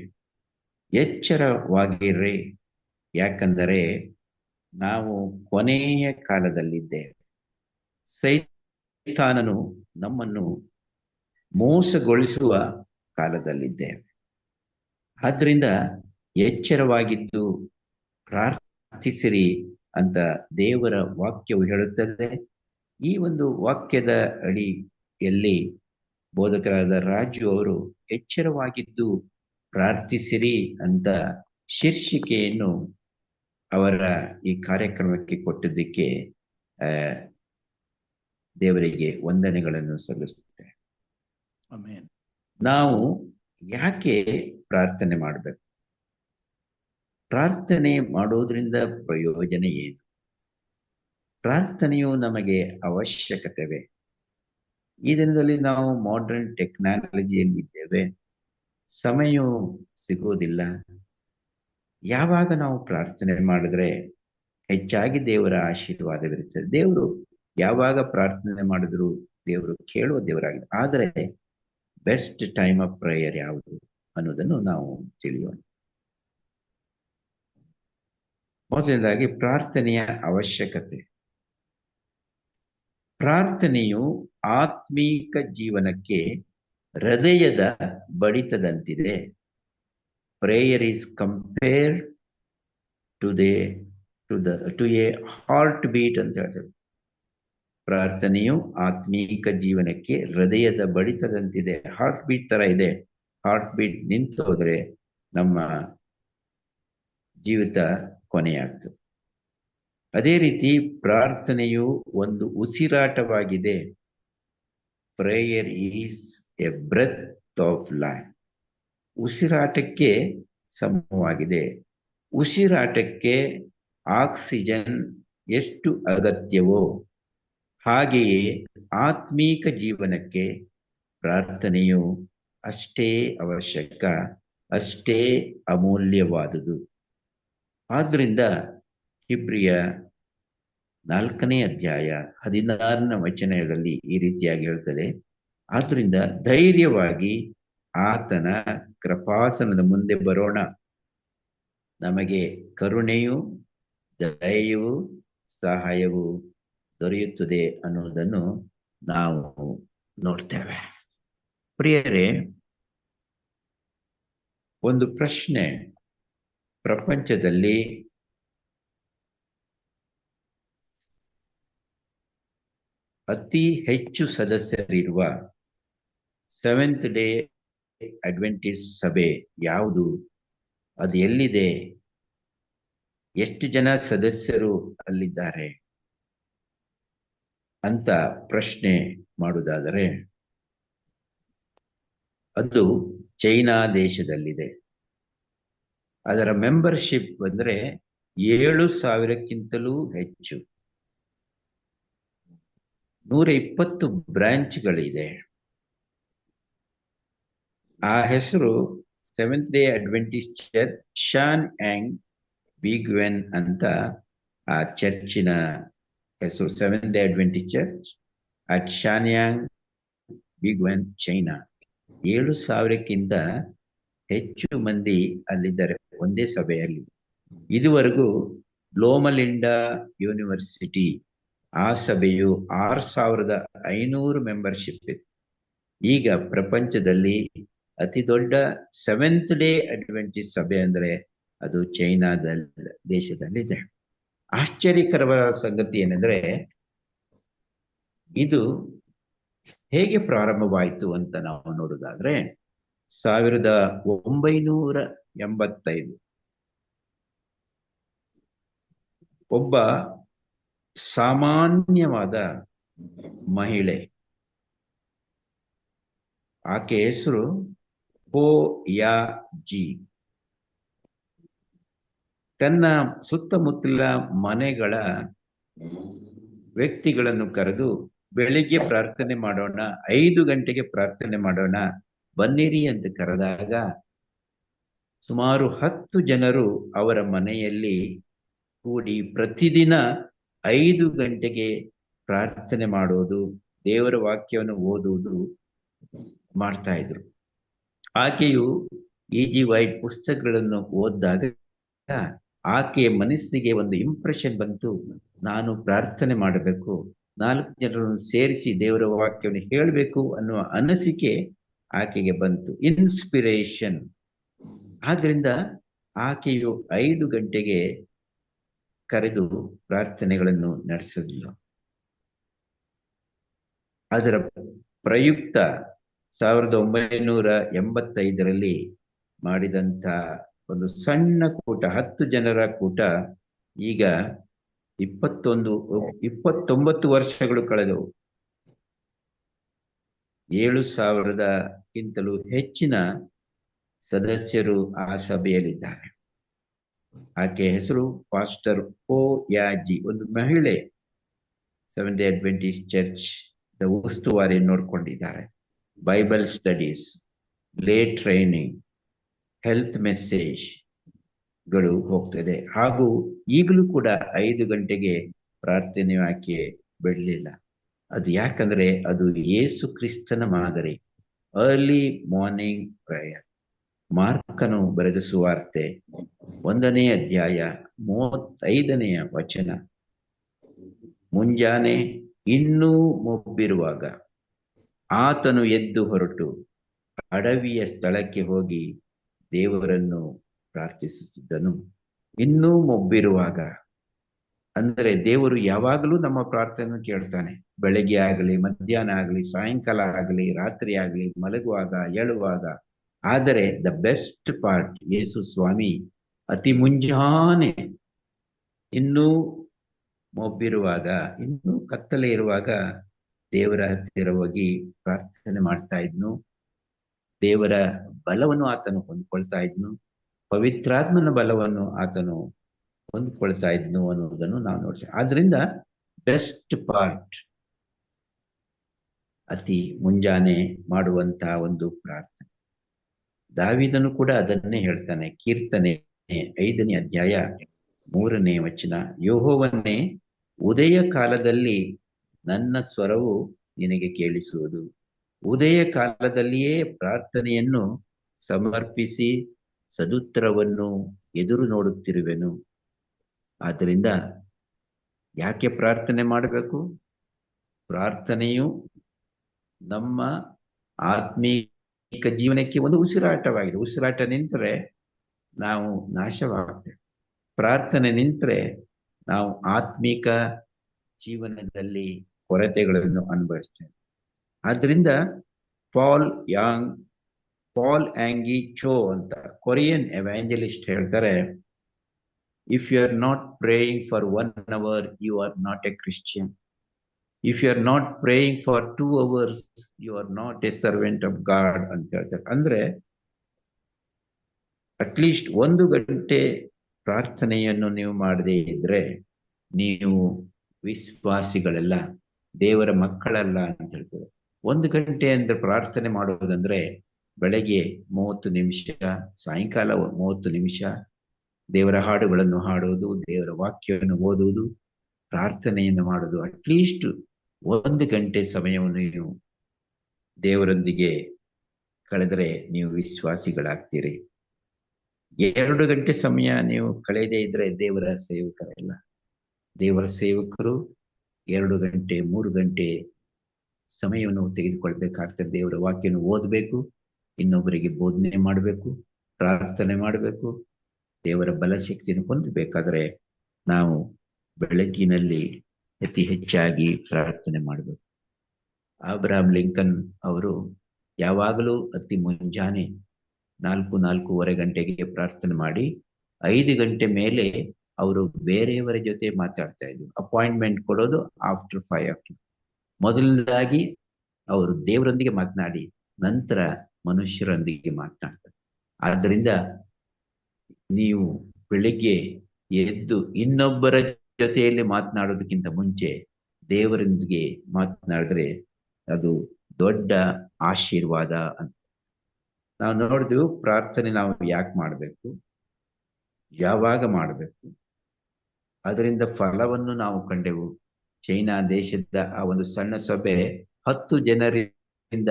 ಯಾಕಂದರೆ ನಾವು ಕೊನೆಯ ಕಾಲದಲ್ಲಿದ್ದೇವೆ. ಸೈತಾನನು ನಮ್ಮನ್ನು ಮೋಸಗೊಳಿಸುವ ಕಾಲದಲ್ಲಿದ್ದೇವೆ. ಆದ್ರಿಂದ ಎಚ್ಚರವಾಗಿದ್ದು ಪ್ರಾರ್ಥಿಸಿರಿ ಅಂತ ದೇವರ ವಾಕ್ಯವು ಹೇಳುತ್ತದೆ. ಈ ಒಂದು ವಾಕ್ಯದ ಅಡಿಯಲ್ಲಿ ಬೋಧಕರಾದ ರಾಜು ಅವರು ಎಚ್ಚರವಾಗಿದ್ದು ಪ್ರಾರ್ಥಿಸಿರಿ ಅಂತ ಶೀರ್ಷಿಕೆಯನ್ನು ಅವರ ಈ ಕಾರ್ಯಕ್ರಮಕ್ಕೆ ಕೊಟ್ಟಿದ್ದಕ್ಕೆ ದೇವರಿಗೆ ವಂದನೆಗಳನ್ನು ಸಲ್ಲಿಸುತ್ತೇವೆ. ಆಮೆನ್. ನಾವು ಯಾಕೆ ಪ್ರಾರ್ಥನೆ ಮಾಡಬೇಕು? ಪ್ರಾರ್ಥನೆ ಮಾಡೋದ್ರಿಂದ ಪ್ರಯೋಜನ ಏನು? ಪ್ರಾರ್ಥನೆಯು ನಮಗೆ ಅವಶ್ಯಕತೆವೇ? ಈ ದಿನದಲ್ಲಿ ನಾವು ಮಾಡರ್ನ್ ಟೆಕ್ನಾಲಜಿಯಲ್ಲಿ ಇದ್ದೇವೆ, ಸಮಯವು ಸಿಗೋದಿಲ್ಲ. ಯಾವಾಗ ನಾವು ಪ್ರಾರ್ಥನೆ ಮಾಡಿದ್ರೆ ಹೆಚ್ಚಾಗಿ ದೇವರ ಆಶೀರ್ವಾದವಿರುತ್ತದೆ. ದೇವರು ಯಾವಾಗ ಪ್ರಾರ್ಥನೆ ಮಾಡಿದ್ರು ದೇವರು ಕೇಳುವ ದೇವರಾಗಿದೆ. ಆದರೆ ಬೆಸ್ಟ್ ಟೈಮ್ ಆಫ್ ಪ್ರೇಯರ್ ಯಾವುದು ಅನ್ನೋದನ್ನು ನಾವು ತಿಳಿಯೋಣ. ಮೊದಲನೇದಾಗಿ ಪ್ರಾರ್ಥನೆಯ ಅವಶ್ಯಕತೆ. ಪ್ರಾರ್ಥನೆಯು ಆತ್ಮೀಕ ಜೀವನಕ್ಕೆ ಹೃದಯದ ಬಡಿತದಂತಿದೆ. Prayer is compared to a heartbeat ಅಂತ ಹೇಳ್ತಾರೆ. ಪ್ರಾರ್ಥನೆಯು ಆತ್ಮೀಕ ಜೀವನಕ್ಕೆ ಹೃದಯದ ಬಡಿತದಂತಿದೆ. ಹಾರ್ಟ್ ಬೀಟ್ ತರ ಇದೆ. ಹಾರ್ಟ್ ಬೀಟ್ ನಿಂತು ಹೋದ್ರೆ ನಮ್ಮ ಜೀವಿತ ಕೊನೆಯಾಗ್ತದೆ. ಅದೇ ರೀತಿ ಪ್ರಾರ್ಥನೆಯು ಒಂದು ಉಸಿರಾಟವಾಗಿದೆ. Prayer is a breath of life. ಉಸಿರಾಟಕ್ಕೆ ಸಮವಾಗಿದೆ. ಉಸಿರಾಟಕ್ಕೆ ಆಕ್ಸಿಜನ್ ಎಷ್ಟು ಅಗತ್ಯವೋ ಹಾಗೆಯೇ ಆತ್ಮೀಕ ಜೀವನಕ್ಕೆ ಪ್ರಾರ್ಥನೆಯು ಅಷ್ಟೇ ಅವಶ್ಯಕ, ಅಷ್ಟೇ ಅಮೂಲ್ಯವಾದುದು. ಆದ್ರಿಂದ ಇಬ್ರಿಯ 4ನೇ ಅಧ್ಯಾಯ 16ನೇ ವಚನಗಳಲ್ಲಿ ಈ ರೀತಿಯಾಗಿ ಹೇಳ್ತದೆ: ಆದ್ರಿಂದ ಧೈರ್ಯವಾಗಿ ಆತನ ಕೃಪಾಸನದ ಮುಂದೆ ಬರೋಣ. ನಮಗೆ ಕರುಣೆಯು, ದಯೆಯು, ಸಹಾಯವು ದೊರೆಯುತ್ತದೆ ಅನ್ನೋದನ್ನು ನಾವು ನೋಡ್ತೇವೆ. ಪ್ರಿಯರೇ, ಒಂದು ಪ್ರಶ್ನೆ: ಪ್ರಪಂಚದಲ್ಲಿ ಅತಿ ಹೆಚ್ಚು ಸದಸ್ಯರಿರುವ ಸೆವೆಂತ್ ಡೇ ಅಡ್ವೆಂಟಿಸ್ಟ್ ಸಭೆ ಯಾವುದು? ಅದು ಎಲ್ಲಿದೆ? ಎಷ್ಟು ಜನ ಸದಸ್ಯರು ಅಲ್ಲಿದ್ದಾರೆ ಅಂತ ಪ್ರಶ್ನೆ ಮಾಡುವುದಾದರೆ, ಅದು ಚೈನಾ ದೇಶದಲ್ಲಿದೆ. ಅದರ ಮೆಂಬರ್ಶಿಪ್ ಅಂದ್ರೆ 7,000ಕ್ಕಿಂತಲೂ ಹೆಚ್ಚು, 120 ಬ್ರಾಂಚ್ಗಳಿದೆ. ಆ ಹೆಸರು Seventh Day Adventist Church Shenyang Bigwen ಅಂತ ಆ ಚರ್ಚಿನ ಹೆಸರು. Seventh Day Adventist Church at Shenyang Bigwen, China. 7,000ಕ್ಕಿಂತ ಹೆಚ್ಚು ಮಂದಿ ಅಲ್ಲಿದ್ದಾರೆ ಒಂದೇ ಸಭೆಯಲ್ಲಿ. ಇದುವರೆಗೂ ಲೋಮಲಿಂಡಾ ಯೂನಿವರ್ಸಿಟಿ ಆ ಸಭೆಯು 6,500 ಮೆಂಬರ್ಶಿಪ್ ಇತ್ತು. ಈಗ ಪ್ರಪಂಚದಲ್ಲಿ ಅತಿ ದೊಡ್ಡ ಸೆವೆಂತ್ ಡೇ ಅಡ್ವೆಂಟಿಸ್ಟ್ ಸಭೆ ಅಂದ್ರೆ ಅದು ದೇಶದಲ್ಲಿದೆ. ಆಶ್ಚರ್ಯಕರವಾದ ಸಂಗತಿ ಏನೆಂದ್ರೆ, ಇದು ಹೇಗೆ ಪ್ರಾರಂಭವಾಯಿತು ಅಂತ ನಾವು ನೋಡುವುದಾದ್ರೆ 1985 ಒಬ್ಬ ಸಾಮಾನ್ಯವಾದ ಮಹಿಳೆ, ಆಕೆ ಹೆಸರು ಹೋ ಯಾ ಜಿ, ತನ್ನ ಸುತ್ತಮುತ್ತಲ ಮನೆಗಳ ವ್ಯಕ್ತಿಗಳನ್ನು ಕರೆದು ಬೆಳಿಗ್ಗೆ ಪ್ರಾರ್ಥನೆ ಮಾಡೋಣ, 5 ಗಂಟೆಗೆ ಪ್ರಾರ್ಥನೆ ಮಾಡೋಣ ಬನ್ನಿರಿ ಅಂತ ಕರೆದಾಗ ಸುಮಾರು 10 ಜನರು ಅವರ ಮನೆಯಲ್ಲಿ ಕೂಡಿ ಪ್ರತಿದಿನ 5 ಗಂಟೆಗೆ ಪ್ರಾರ್ಥನೆ ಮಾಡೋದು, ದೇವರ ವಾಕ್ಯವನ್ನು ಓದುವುದು ಮಾಡ್ತಾ ಇದ್ರು. ಆಕೆಯು E.G. ವೈಟ್ ಪುಸ್ತಕಗಳನ್ನು ಓದಿದಾಗ ಆಕೆಯ ಮನಸ್ಸಿಗೆ ಒಂದು ಇಂಪ್ರೆಷನ್ ಬಂತು, ನಾನು ಪ್ರಾರ್ಥನೆ ಮಾಡಬೇಕು, 4 ಜನರನ್ನು ಸೇರಿಸಿ ದೇವರ ವಾಕ್ಯವನ್ನು ಹೇಳಬೇಕು ಅನ್ನುವ ಅನಿಸಿಕೆ ಆಕೆಗೆ ಬಂತು, ಇನ್ಸ್ಪಿರೇಷನ್. ಆದ್ರಿಂದ ಆಕೆಯು 5 ಗಂಟೆಗೆ ಕರೆದು ಪ್ರಾರ್ಥನೆಗಳನ್ನು ನಡೆಸಲಿಲ್ಲ. ಅದರ ಪ್ರಯುಕ್ತ 1985 ಮಾಡಿದಂತ ಒಂದು ಸಣ್ಣ ಕೂಟ, 10 ಜನರ ಕೂಟ ಈಗ 29 ವರ್ಷಗಳು ಕಳೆದವು. 7,000ಕ್ಕಿಂತಲೂ ಹೆಚ್ಚಿನ ಸದಸ್ಯರು ಆ ಸಭೆಯಲ್ಲಿದ್ದಾರೆ. ಆಕೆ ಹೆಸರು ಪಾಸ್ಟರ್ ಹೋ ಯಾ ಜಿ, ಒಂದು ಮಹಿಳೆ. ಸೆವೆಂತ್ ಡೇ ಅಡ್ವೆಂಟಿಸ್ಟ್ ಚರ್ಚ್ ಉಸ್ತುವಾರಿ ನೋಡ್ಕೊಂಡಿದ್ದಾರೆ. ಬೈಬಲ್ ಸ್ಟಡೀಸ್, ಲೇ ಟ್ರೈನಿಂಗ್, ಹೆಲ್ತ್ ಮೆಸೇಜ್ ಗಳು ಹೋಗ್ತದೆ. ಹಾಗೂ ಈಗಲೂ ಕೂಡ 5 ಗಂಟೆಗೆ ಪ್ರಾರ್ಥನೆ ಆಕೆ ಬಿಡಲಿಲ್ಲ. ಅದು ಯಾಕಂದ್ರೆ ಅದು ಯೇಸು ಕ್ರಿಸ್ತನ ಮಾದರಿ, ಅರ್ಲಿ ಮಾರ್ನಿಂಗ್ ಪ್ರೇಯರ್. ಮಾರ್ಕನು ಬರೆದ ಸುವಾರ್ತೆ 1ನೇ ಅಧ್ಯಾಯ 35ನೇ ವಚನ, ಮುಂಜಾನೆ ಇನ್ನೂ ಮೊಬ್ಬಿರುವಾಗ ಆತನು ಎದ್ದು ಹೊರಟು ಅಡವಿಯ ಸ್ಥಳಕ್ಕೆ ಹೋಗಿ ದೇವರನ್ನು ಪ್ರಾರ್ಥಿಸುತ್ತಿದ್ದನು. ಇನ್ನೂ ಮೊಬ್ಬಿರುವಾಗ ಅಂದ್ರೆ ದೇವರು ಯಾವಾಗಲೂ ನಮ್ಮ ಪ್ರಾರ್ಥನೆ ಕೇಳ್ತಾನೆ. ಬೆಳಗ್ಗೆ ಆಗಲಿ, ಮಧ್ಯಾಹ್ನ ಆಗಲಿ, ಸಾಯಂಕಾಲ ಆಗಲಿ, ರಾತ್ರಿ ಆಗಲಿ, ಮಲಗುವಾಗ, ಏಳುವಾಗ. ಆದರೆ ದ ಬೆಸ್ಟ್ ಪಾರ್ಟ್, ಯೇಸು ಸ್ವಾಮಿ ಅತಿ ಮುಂಜಾನೆ ಇನ್ನೂ ಮೊಬ್ಬಿರುವಾಗ, ಇನ್ನೂ ಕತ್ತಲೆ ಇರುವಾಗ ದೇವರ ಹತ್ತಿರ ಹೋಗಿ ಪ್ರಾರ್ಥನೆ ಮಾಡ್ತಾ ಇದ್ನು. ದೇವರ ಬಲವನ್ನು ಆತನು ಹೊಂದ್ಕೊಳ್ತಾ ಇದ್ನು, ಪವಿತ್ರಾತ್ಮನ ಬಲವನ್ನು ಆತನು ಹೊಂದ್ಕೊಳ್ತಾ ಇದ್ನು ಅನ್ನೋದನ್ನು ನಾವು ನೋಡ್ತೇವೆ. ಆದ್ರಿಂದ ಬೆಸ್ಟ್ ಪಾರ್ಟ್ ಅತಿ ಮುಂಜಾನೆ ಮಾಡುವಂತಹ ಒಂದು ಪ್ರಾರ್ಥನೆ. ದಾವೀದನು ಕೂಡ ಅದನ್ನೇ ಹೇಳ್ತಾನೆ. ಕೀರ್ತನೆ 5ನೇ ಅಧ್ಯಾಯ 3ನೇ ವಚನ, ಯೆಹೋವನೇ, ಉದಯ ಕಾಲದಲ್ಲಿ ನನ್ನ ಸ್ವರವು ನಿನಗೆ ಕೇಳಿಸುವುದು. ಉದಯ ಕಾಲದಲ್ಲಿಯೇ ಪ್ರಾರ್ಥನೆಯನ್ನು ಸಮರ್ಪಿಸಿ ಸದುತ್ತರವನ್ನು ಎದುರು ನೋಡುತ್ತಿರುವೆನು. ಆದ್ದರಿಂದ ಯಾಕೆ ಪ್ರಾರ್ಥನೆ ಮಾಡಬೇಕು? ಪ್ರಾರ್ಥನೆಯು ನಮ್ಮ ಆತ್ಮೀಕ ಜೀವನಕ್ಕೆ ಒಂದು ಉಸಿರಾಟವಾಗಿದೆ. ಉಸಿರಾಟ ನಿಂತರೆ ನಾವು ನಾಶವಾಗ್ತೇವೆ. ಪ್ರಾರ್ಥನೆ ನಿಂತರೆ ನಾವು ಆತ್ಮೀಕ ಜೀವನದಲ್ಲಿ ಕೊರತೆಗಳನ್ನು ಅನುಭವಿಸ್ತೇವೆ. ಆದ್ರಿಂದ ಪಾಲ್ ಆಂಗಿ ಚೋ ಅಂತ ಕೊರಿಯನ್ ಎವಾಂಜಲಿಸ್ಟ್ ಹೇಳ್ತಾರೆ, if you are not praying for 1 hour, you are not a Christian. If you are not praying for 2 hours, you are not a servant of God ಅಂತ ಹೇಳ್ತಾರೆ. ಅಂದ್ರೆ ಅಟ್ಲೀಸ್ಟ್ 1 ಗಂಟೆ ಪ್ರಾರ್ಥನೆಯನ್ನು ನೀವು ಮಾಡದೇ ಇದ್ರೆ ನೀವು ವಿಶ್ವಾಸಿಗಳೆಲ್ಲ, ದೇವರ ಮಕ್ಕಳಲ್ಲ ಅಂತ ಹೇಳ್ತಾರೆ. 1 ಗಂಟೆ ಅಂದ್ರೆ ಪ್ರಾರ್ಥನೆ ಮಾಡೋದಂದ್ರೆ ಬೆಳಗ್ಗೆ 30 ನಿಮಿಷ, ಸಾಯಂಕಾಲ 30 ನಿಮಿಷ ದೇವರ ಹಾಡುಗಳನ್ನು ಹಾಡುವುದು, ದೇವರ ವಾಕ್ಯವನ್ನು ಓದುವುದು, ಪ್ರಾರ್ಥನೆಯನ್ನು ಮಾಡುವುದು. ಅಟ್ಲೀಸ್ಟ್ 1 ಗಂಟೆ ಸಮಯವನ್ನು ನೀವು ದೇವರೊಂದಿಗೆ ಕಳೆದರೆ ನೀವು ವಿಶ್ವಾಸಿಗಳಾಗ್ತೀರಿ. 2 ಗಂಟೆ ಸಮಯ ನೀವು ಕಳೆಯದೇ ಇದ್ರೆ ದೇವರ ಸೇವಕರಲ್ಲ. ದೇವರ ಸೇವಕರು 2 ಗಂಟೆ 3 ಗಂಟೆ ಸಮಯವನ್ನು ತೆಗೆದುಕೊಳ್ಬೇಕಾಗ್ತದೆ. ದೇವರ ವಾಕ್ಯವನ್ನು ಓದಬೇಕು, ಇನ್ನೊಬ್ಬರಿಗೆ ಬೋಧನೆ ಮಾಡಬೇಕು, ಪ್ರಾರ್ಥನೆ ಮಾಡಬೇಕು. ದೇವರ ಬಲಶಕ್ತಿಯನ್ನು ಹೊಂದಬೇಕಾದ್ರೆ ನಾವು ಬೆಳಕಿನಲ್ಲಿ ಅತಿ ಹೆಚ್ಚಾಗಿ ಪ್ರಾರ್ಥನೆ ಮಾಡಬೇಕು. ಅಬ್ರಹಾಂ ಲಿಂಕನ್ ಅವರು ಯಾವಾಗಲೂ ಅತಿ ಮುಂಜಾನೆ 4-4:15 ಗಂಟೆಗೆ ಪ್ರಾರ್ಥನೆ ಮಾಡಿ 5 ಗಂಟೆ ಮೇಲೆ ಅವರು ಬೇರೆಯವರ ಜೊತೆ ಮಾತಾಡ್ತಾ ಇದ್ರು. ಅಪಾಯಿಂಟ್ಮೆಂಟ್ ಕೊಡೋದು ಆಫ್ಟರ್ 5 ಮೊದಲನೇದಾಗಿ ಅವರು ದೇವರೊಂದಿಗೆ ಮಾತನಾಡಿ ನಂತರ ಮನುಷ್ಯರೊಂದಿಗೆ ಮಾತನಾಡ್ತಾರೆ. ಆದ್ದರಿಂದ ನೀವು ಬೆಳಿಗ್ಗೆ ಎದ್ದು ಇನ್ನೊಬ್ಬರ ಜೊತೆಯಲ್ಲಿ ಮಾತನಾಡೋದಕ್ಕಿಂತ ಮುಂಚೆ ದೇವರೊಂದಿಗೆ ಮಾತನಾಡಿದ್ರೆ ಅದು ದೊಡ್ಡ ಆಶೀರ್ವಾದ ಅಂತ. ನಾವು ನೋಡಿದ್ವಿ ಪ್ರಾರ್ಥನೆ ನಾವು ಯಾಕೆ ಮಾಡಬೇಕು, ಯಾವಾಗ ಮಾಡಬೇಕು, ಅದರಿಂದ ಫಲವನ್ನು ನಾವು ಕಂಡೆವು. ಚೈನಾ ದೇಶದ ಆ ಒಂದು ಸಣ್ಣ ಸಭೆ 10 ಜನರಿಂದ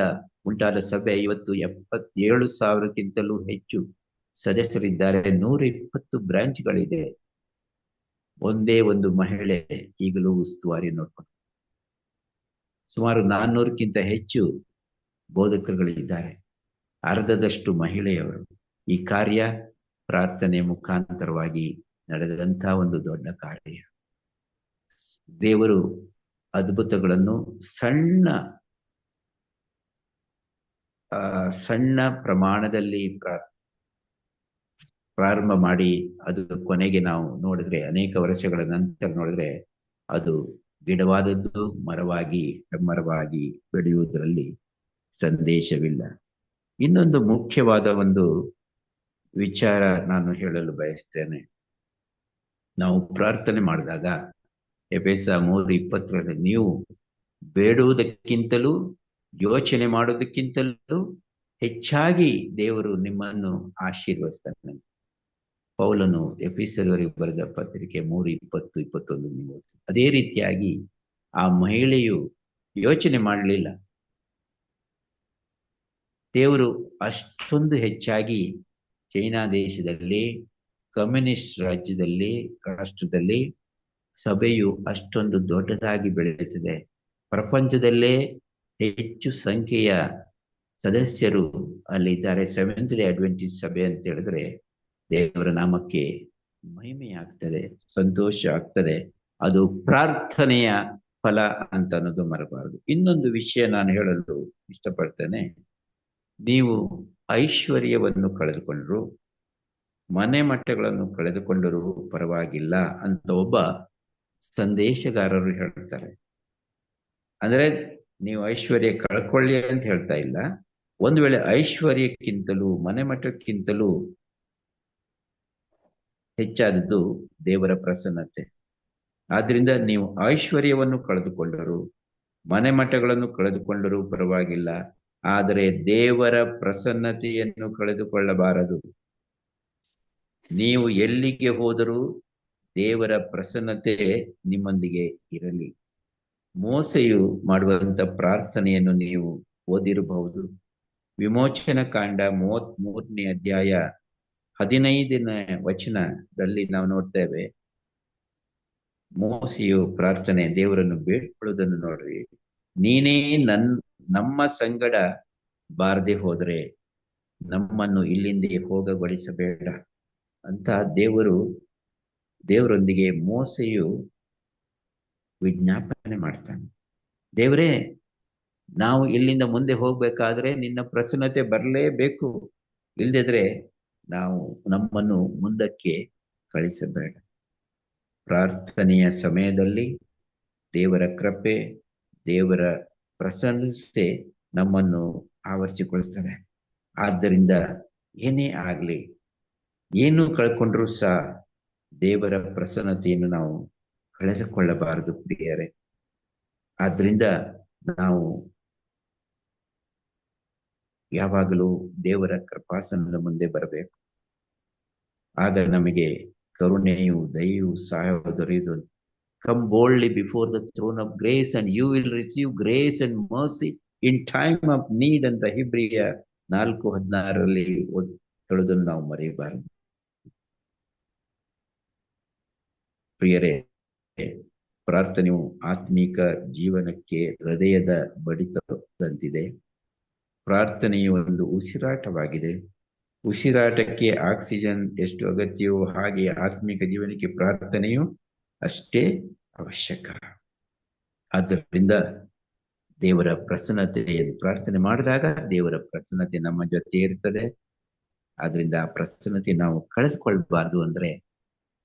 ಉಂಟಾದ ಸಭೆ ಇವತ್ತು 77,000ಕ್ಕಿಂತಲೂ ಹೆಚ್ಚು ಸದಸ್ಯರಿದ್ದಾರೆ. 120 ಬ್ರಾಂಚ್ಗಳಿದೆ. ಒಂದೇ ಒಂದು ಮಹಿಳೆ ಈಗಲೂ ಉಸ್ತುವಾರಿ ನೋಡ್ಕೊಂಡು, ಸುಮಾರು 400ಕ್ಕಿಂತ ಹೆಚ್ಚು ಬೋಧಕರುಗಳಿದ್ದಾರೆ. ಅರ್ಧದಷ್ಟು ಮಹಿಳೆಯವರು. ಈ ಕಾರ್ಯ ಪ್ರಾರ್ಥನೆ ಮುಖಾಂತರವಾಗಿ ನಡೆದಂತ ಒಂದು ದೊಡ್ಡ ಕಾರ್ಯ. ದೇವರು ಅದ್ಭುತಗಳನ್ನು ಸಣ್ಣ ಪ್ರಮಾಣದಲ್ಲಿ ಪ್ರಾರಂಭ ಮಾಡಿ ಅದು ಕೊನೆಗೆ ನಾವು ನೋಡಿದ್ರೆ, ಅನೇಕ ವರ್ಷಗಳ ನಂತರ ನೋಡಿದ್ರೆ ಅದು ಗಿಡವಾದದ್ದು ಮರವಾಗಿ ಹೆಮ್ಮರವಾಗಿ ಬೆಳೆಯುವುದರಲ್ಲಿ ಸಂದೇಶವಿಲ್ಲ. ಇನ್ನೊಂದು ಮುಖ್ಯವಾದ ಒಂದು ವಿಚಾರ ನಾನು ಹೇಳಲು ಬಯಸ್ತೇನೆ. ನಾವು ಪ್ರಾರ್ಥನೆ ಮಾಡಿದಾಗ ಎಫೆಸ 3:20 ನೀವು ಬೇಡುವುದಕ್ಕಿಂತಲೂ ಯೋಚನೆ ಮಾಡೋದಕ್ಕಿಂತಲೂ ಹೆಚ್ಚಾಗಿ ದೇವರು ನಿಮ್ಮನ್ನು ಆಶೀರ್ವದಿಸ್ತಾನೆ. ಪೌಲನು ಎಫೆಸದವರಿಗೆ ಬರೆದ ಪತ್ರಿಕೆ 3:20-21 ನೀವು ಅದೇ ರೀತಿಯಾಗಿ ಆ ಮಹಿಳೆಯು ಯೋಚನೆ ಮಾಡಲಿಲ್ಲ. ದೇವರು ಅಷ್ಟೊಂದು ಹೆಚ್ಚಾಗಿ ಚೈನಾ ದೇಶದಲ್ಲಿ, ಕಮ್ಯುನಿಸ್ಟ್ ರಾಷ್ಟ್ರದಲ್ಲಿ ಸಭೆಯು ಅಷ್ಟೊಂದು ದೊಡ್ಡದಾಗಿ ಬೆಳೆಯುತ್ತದೆ. ಪ್ರಪಂಚದಲ್ಲೇ ಹೆಚ್ಚು ಸಂಖ್ಯೆಯ ಸದಸ್ಯರು ಅಲ್ಲಿದ್ದಾರೆ. ಸೆವೆಂತ್ ಡೇ ಅಡ್ವೆಂಟಿಸ್ಟ್ ಸಭೆ ಅಂತ ಹೇಳಿದ್ರೆ ದೇವರ ನಾಮಕ್ಕೆ ಮಹಿಮೆ ಆಗ್ತದೆ, ಸಂತೋಷ ಆಗ್ತದೆ. ಅದು ಪ್ರಾರ್ಥನೆಯ ಫಲ ಅಂತ ಅನ್ನೋದು ಮರಬಾರದು. ಇನ್ನೊಂದು ವಿಷಯ ನಾನು ಹೇಳಲು ಇಷ್ಟಪಡ್ತೇನೆ. ನೀವು ಐಶ್ವರ್ಯವನ್ನು ಕಳೆದುಕೊಂಡ್ರು, ಮನೆ ಮಟ್ಟಗಳನ್ನು ಕಳೆದುಕೊಂಡರೂ ಪರವಾಗಿಲ್ಲ ಅಂತ ಒಬ್ಬ ಸಂದೇಶಗಾರರು ಹೇಳ್ತಾರೆ. ಅಂದ್ರೆ ನೀವು ಐಶ್ವರ್ಯ ಕಳ್ಕೊಳ್ಳಿ ಅಂತ ಹೇಳ್ತಾ ಇಲ್ಲ. ಒಂದು ವೇಳೆ ಐಶ್ವರ್ಯಕ್ಕಿಂತಲೂ ಮನೆ ಮಟ್ಟಕ್ಕಿಂತಲೂ ಹೆಚ್ಚಾದದ್ದು ದೇವರ ಪ್ರಸನ್ನತೆ. ಆದ್ರಿಂದ ನೀವು ಐಶ್ವರ್ಯವನ್ನು ಕಳೆದುಕೊಂಡರು, ಮನೆ ಮಟ್ಟಗಳನ್ನು ಕಳೆದುಕೊಂಡರೂ ಪರವಾಗಿಲ್ಲ, ಆದರೆ ದೇವರ ಪ್ರಸನ್ನತೆಯನ್ನು ಕಳೆದುಕೊಳ್ಳಬಾರದು. ನೀವು ಎಲ್ಲಿಗೆ ಹೋದರೂ ದೇವರ ಪ್ರಸನ್ನತೆ ನಿಮ್ಮೊಂದಿಗೆ ಇರಲಿ. ಮೋಸೆಯು ಮಾಡುವಂತ ಪ್ರಾರ್ಥನೆಯನ್ನು ನೀವು ಓದಿರಬಹುದು. ವಿಮೋಚನ ಕಾಂಡ 33ನೇ ಅಧ್ಯಾಯ 15ನೇ ವಚನದಲ್ಲಿ ನಾವು ನೋಡ್ತೇವೆ. ಮೋಸೆಯು ಪ್ರಾರ್ಥನೆ ದೇವರನ್ನು ಬೇಡ್ಕೊಳ್ಳುವುದನ್ನು ನೋಡ್ರಿ. ನೀನೇ ನಮ್ಮ ಸಂಗಡ ಬಾರದೆ ಹೋದರೆ ನಮ್ಮನ್ನು ಇಲ್ಲಿಂದ ಹೋಗಗೊಳಿಸಬೇಡ ಅಂತ ದೇವರೊಂದಿಗೆ ಮೋಸೆಯು ವಿಜ್ಞಾಪನೆ ಮಾಡ್ತಾನೆ. ದೇವರೇ, ನಾವು ಇಲ್ಲಿಂದ ಮುಂದೆ ಹೋಗ್ಬೇಕಾದ್ರೆ ನಿನ್ನ ಪ್ರಸನ್ನತೆ ಬರಲೇಬೇಕು, ಇಲ್ಲದಿದ್ರೆ ನಮ್ಮನ್ನು ಮುಂದಕ್ಕೆ ಕಳಿಸಬೇಡ. ಪ್ರಾರ್ಥನೆಯ ಸಮಯದಲ್ಲಿ ದೇವರ ಕೃಪೆ, ದೇವರ ಪ್ರಸನ್ನತೆ ನಮ್ಮನ್ನು ಆವರಿಸಿಕೊಳ್ತಾರೆ. ಆದ್ದರಿಂದ ಏನೇ ಆಗ್ಲಿ, ಏನು ಕಳ್ಕೊಂಡ್ರು ಸಹ ದೇವರ ಪ್ರಸನ್ನತೆಯನ್ನು ನಾವು ಕಳೆದುಕೊಳ್ಳಬಾರದು ಪ್ರಿಯರೇ. ಆದ್ರಿಂದ ನಾವು ಯಾವಾಗಲೂ ದೇವರ ಕೃಪಾಸನದ ಮುಂದೆ ಬರಬೇಕು. ಆಗ ನಮಗೆ ಕರುಣೆಯು ದಯೆಯು ಸಹಾಯ ದೊರೆಯುವುದು. Come boldly before the throne of grace and you will receive grace and mercy in time of need ಅಂತ ಹಿಬ್ರಿಯ 4:16 ಹೇಳುವುದನ್ನು ನಾವು ಮರೆಯಬಾರದು. ಪ್ರಿಯರೇ, ಪ್ರಾರ್ಥನೆಯು ಆತ್ಮೀಕ ಜೀವನಕ್ಕೆ ಹೃದಯದ ಬಡಿತದಂತಿದೆ. ಪ್ರಾರ್ಥನೆಯು ಒಂದು ಉಸಿರಾಟವಾಗಿದೆ. ಉಸಿರಾಟಕ್ಕೆ ಆಕ್ಸಿಜನ್ ಎಷ್ಟು ಅಗತ್ಯವೋ ಹಾಗೆ ಆತ್ಮಿಕ ಜೀವನಕ್ಕೆ ಪ್ರಾರ್ಥನೆಯು ಅಷ್ಟೇ ಅವಶ್ಯಕ. ಆದ್ದರಿಂದ ದೇವರ ಪ್ರಸನ್ನತೆಯನ್ನು ಪ್ರಾರ್ಥನೆ ಮಾಡಿದಾಗ ದೇವರ ಪ್ರಸನ್ನತೆ ನಮ್ಮ ಜೊತೆ ಇರ್ತದೆ. ಆದ್ರಿಂದ ಆ ಪ್ರಸನ್ನತೆ ನಾವು ಕಳೆದುಕೊಳ್ಬಾರ್ದು. ಅಂದ್ರೆ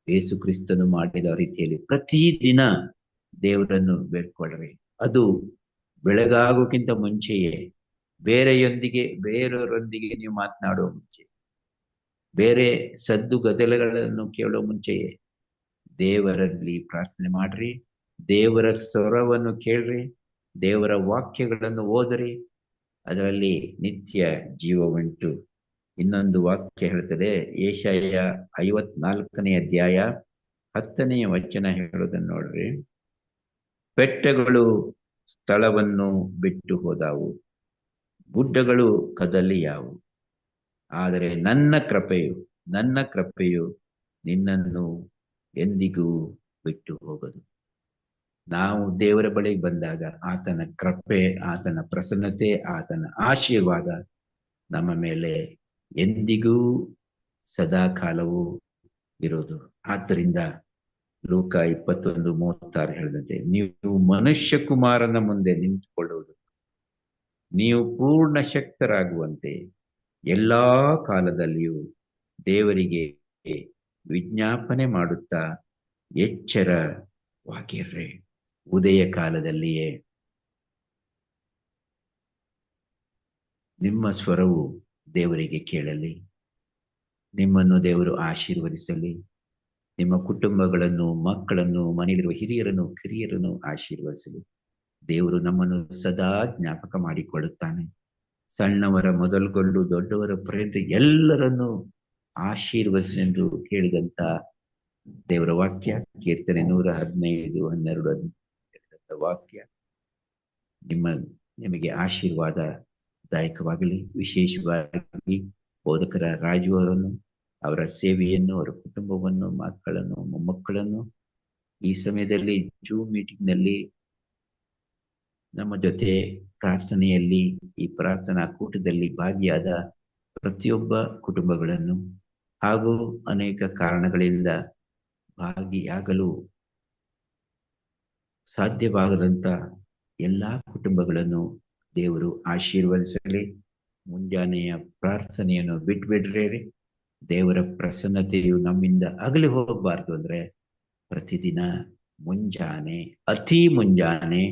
ಯೇಸು ಕ್ರಿಸ್ತನು ಮಾಡಿದ ರೀತಿಯಲ್ಲಿ ಪ್ರತಿದಿನ ದೇವರನ್ನು ಬೇಡ್ಕೊಳ್ಳ್ರಿ. ಅದು ಬೆಳಗಾಗೋಕ್ಕಿಂತ ಮುಂಚೆಯೇ ಬೇರೆಯವರೊಂದಿಗೆ ನೀವು ಮಾತನಾಡುವ ಮುಂಚೆ, ಬೇರೆ ಸದ್ದು ಗದ್ದಲಗಳನ್ನು ಕೇಳೋ ಮುಂಚೆಯೇ ದೇವರಲ್ಲಿ ಪ್ರಾರ್ಥನೆ ಮಾಡ್ರಿ. ದೇವರ ಸ್ವರವನ್ನು ಕೇಳ್ರಿ. ದೇವರ ವಾಕ್ಯಗಳನ್ನು ಓದ್ರಿ. ಅದರಲ್ಲಿ ನಿತ್ಯ ಜೀವ ಉಂಟು. ಇನ್ನೊಂದು ವಾಕ್ಯ ಹೇಳ್ತದೆ, ಯೆಶಾಯ 54ನೇ ಅಧ್ಯಾಯ 10ನೇ ವಚನ ಹೇಳೋದನ್ನು ನೋಡ್ರಿ. ಬೆಟ್ಟಗಳು ಸ್ಥಳವನ್ನು ಬಿಟ್ಟು ಹೋದವು, ಗುಡ್ಡಗಳು ಕದಲಿಯಾವು, ಆದರೆ ನನ್ನ ಕೃಪೆಯು ನಿನ್ನನ್ನು ಎಂದಿಗೂ ಬಿಟ್ಟು ಹೋಗದು. ನಾವು ದೇವರ ಬಳಿಗೆ ಬಂದಾಗ ಆತನ ಕೃಪೆ, ಆತನ ಪ್ರಸನ್ನತೆ, ಆತನ ಆಶೀರ್ವಾದ ನಮ್ಮ ಮೇಲೆ ಎಂದಿಗೂ ಸದಾ ಕಾಲವೂ ಇರೋದು. ಆದ್ದರಿಂದ ಲೂಕ 21:36 ಹೇಳಿದಂತೆ, ನೀವು ಮನುಷ್ಯ ಕುಮಾರನ ಮುಂದೆ ನಿಂತುಕೊಳ್ಳುವುದು, ನೀವು ಪೂರ್ಣ ಶಕ್ತರಾಗುವಂತೆ ಎಲ್ಲಾ ಕಾಲದಲ್ಲಿಯೂ ದೇವರಿಗೆ ವಿಜ್ಞಾಪನೆ ಮಾಡುತ್ತಾ ಎಚ್ಚರವಾಗಿರ್ರಿ. ಉದಯ ಕಾಲದಲ್ಲಿಯೇ ನಿಮ್ಮ ಸ್ವರವು ದೇವರಿಗೆ ಕೇಳಲಿ. ನಿಮ್ಮನ್ನು ದೇವರು ಆಶೀರ್ವದಿಸಲಿ. ನಿಮ್ಮ ಕುಟುಂಬಗಳನ್ನು, ಮಕ್ಕಳನ್ನು, ಮನೆಯಲ್ಲಿರುವ ಹಿರಿಯರನ್ನು, ಕಿರಿಯರನ್ನು ಆಶೀರ್ವದಿಸಲಿ. ದೇವರು ನಮ್ಮನ್ನು ಸದಾ ಜ್ಞಾಪಕ ಮಾಡಿಕೊಳ್ಳುತ್ತಾನೆ. ಸಣ್ಣವರ ಮೊದಲುಗೊಂಡು ದೊಡ್ಡವರ ಪರ್ಯಂತ ಎಲ್ಲರನ್ನು ಆಶೀರ್ವದಿಸೆಂದು ಹೇಳಿದಂತ ದೇವರ ವಾಕ್ಯ, ಕೀರ್ತನೆ 115:12 ವಾಕ್ಯ ನಿಮಗೆ ಆಶೀರ್ವಾದದಾಯಕವಾಗಲಿ. ವಿಶೇಷವಾಗಿ ಬೋಧಕರ ರಾಜು ಅವರನ್ನು, ಅವರ ಸೇವೆಯನ್ನು, ಅವರ ಕುಟುಂಬವನ್ನು, ಮಕ್ಕಳನ್ನು, ಮೊಮ್ಮಕ್ಕಳನ್ನು ಈ ಸಮಯದಲ್ಲಿ ಜೂಮ್ ಮೀಟಿಂಗ್ ನಲ್ಲಿ ನಮ್ಮ ಜೊತೆ ಪ್ರಾರ್ಥನೆಯಲ್ಲಿ, ಈ ಪ್ರಾರ್ಥನಾ ಕೂಟದಲ್ಲಿ ಭಾಗಿಯಾದ ಪ್ರತಿಯೊಬ್ಬ ಕುಟುಂಬಗಳನ್ನು ಹಾಗೂ ಅನೇಕ ಕಾರಣಗಳಿಂದ ಭಾಗಿಯಾಗಲು ಸಾಧ್ಯವಾಗದಂತ ಎಲ್ಲಾ ಕುಟುಂಬಗಳನ್ನು ದೇವರು ಆಶೀರ್ವದಿಸಲಿ. ಮುಂಜಾನೆಯ ಪ್ರಾರ್ಥನೆಯನ್ನು ಬಿಟ್ಬಿಡ್ರಿ. ದೇವರ ಪ್ರಸನ್ನತೆಯು ನಮ್ಮಿಂದ ಅಗಲಿ ಹೋಗಬಾರ್ದು ಅಂದ್ರೆ ಪ್ರತಿದಿನ ಮುಂಜಾನೆ, ಅತಿ ಮುಂಜಾನೆ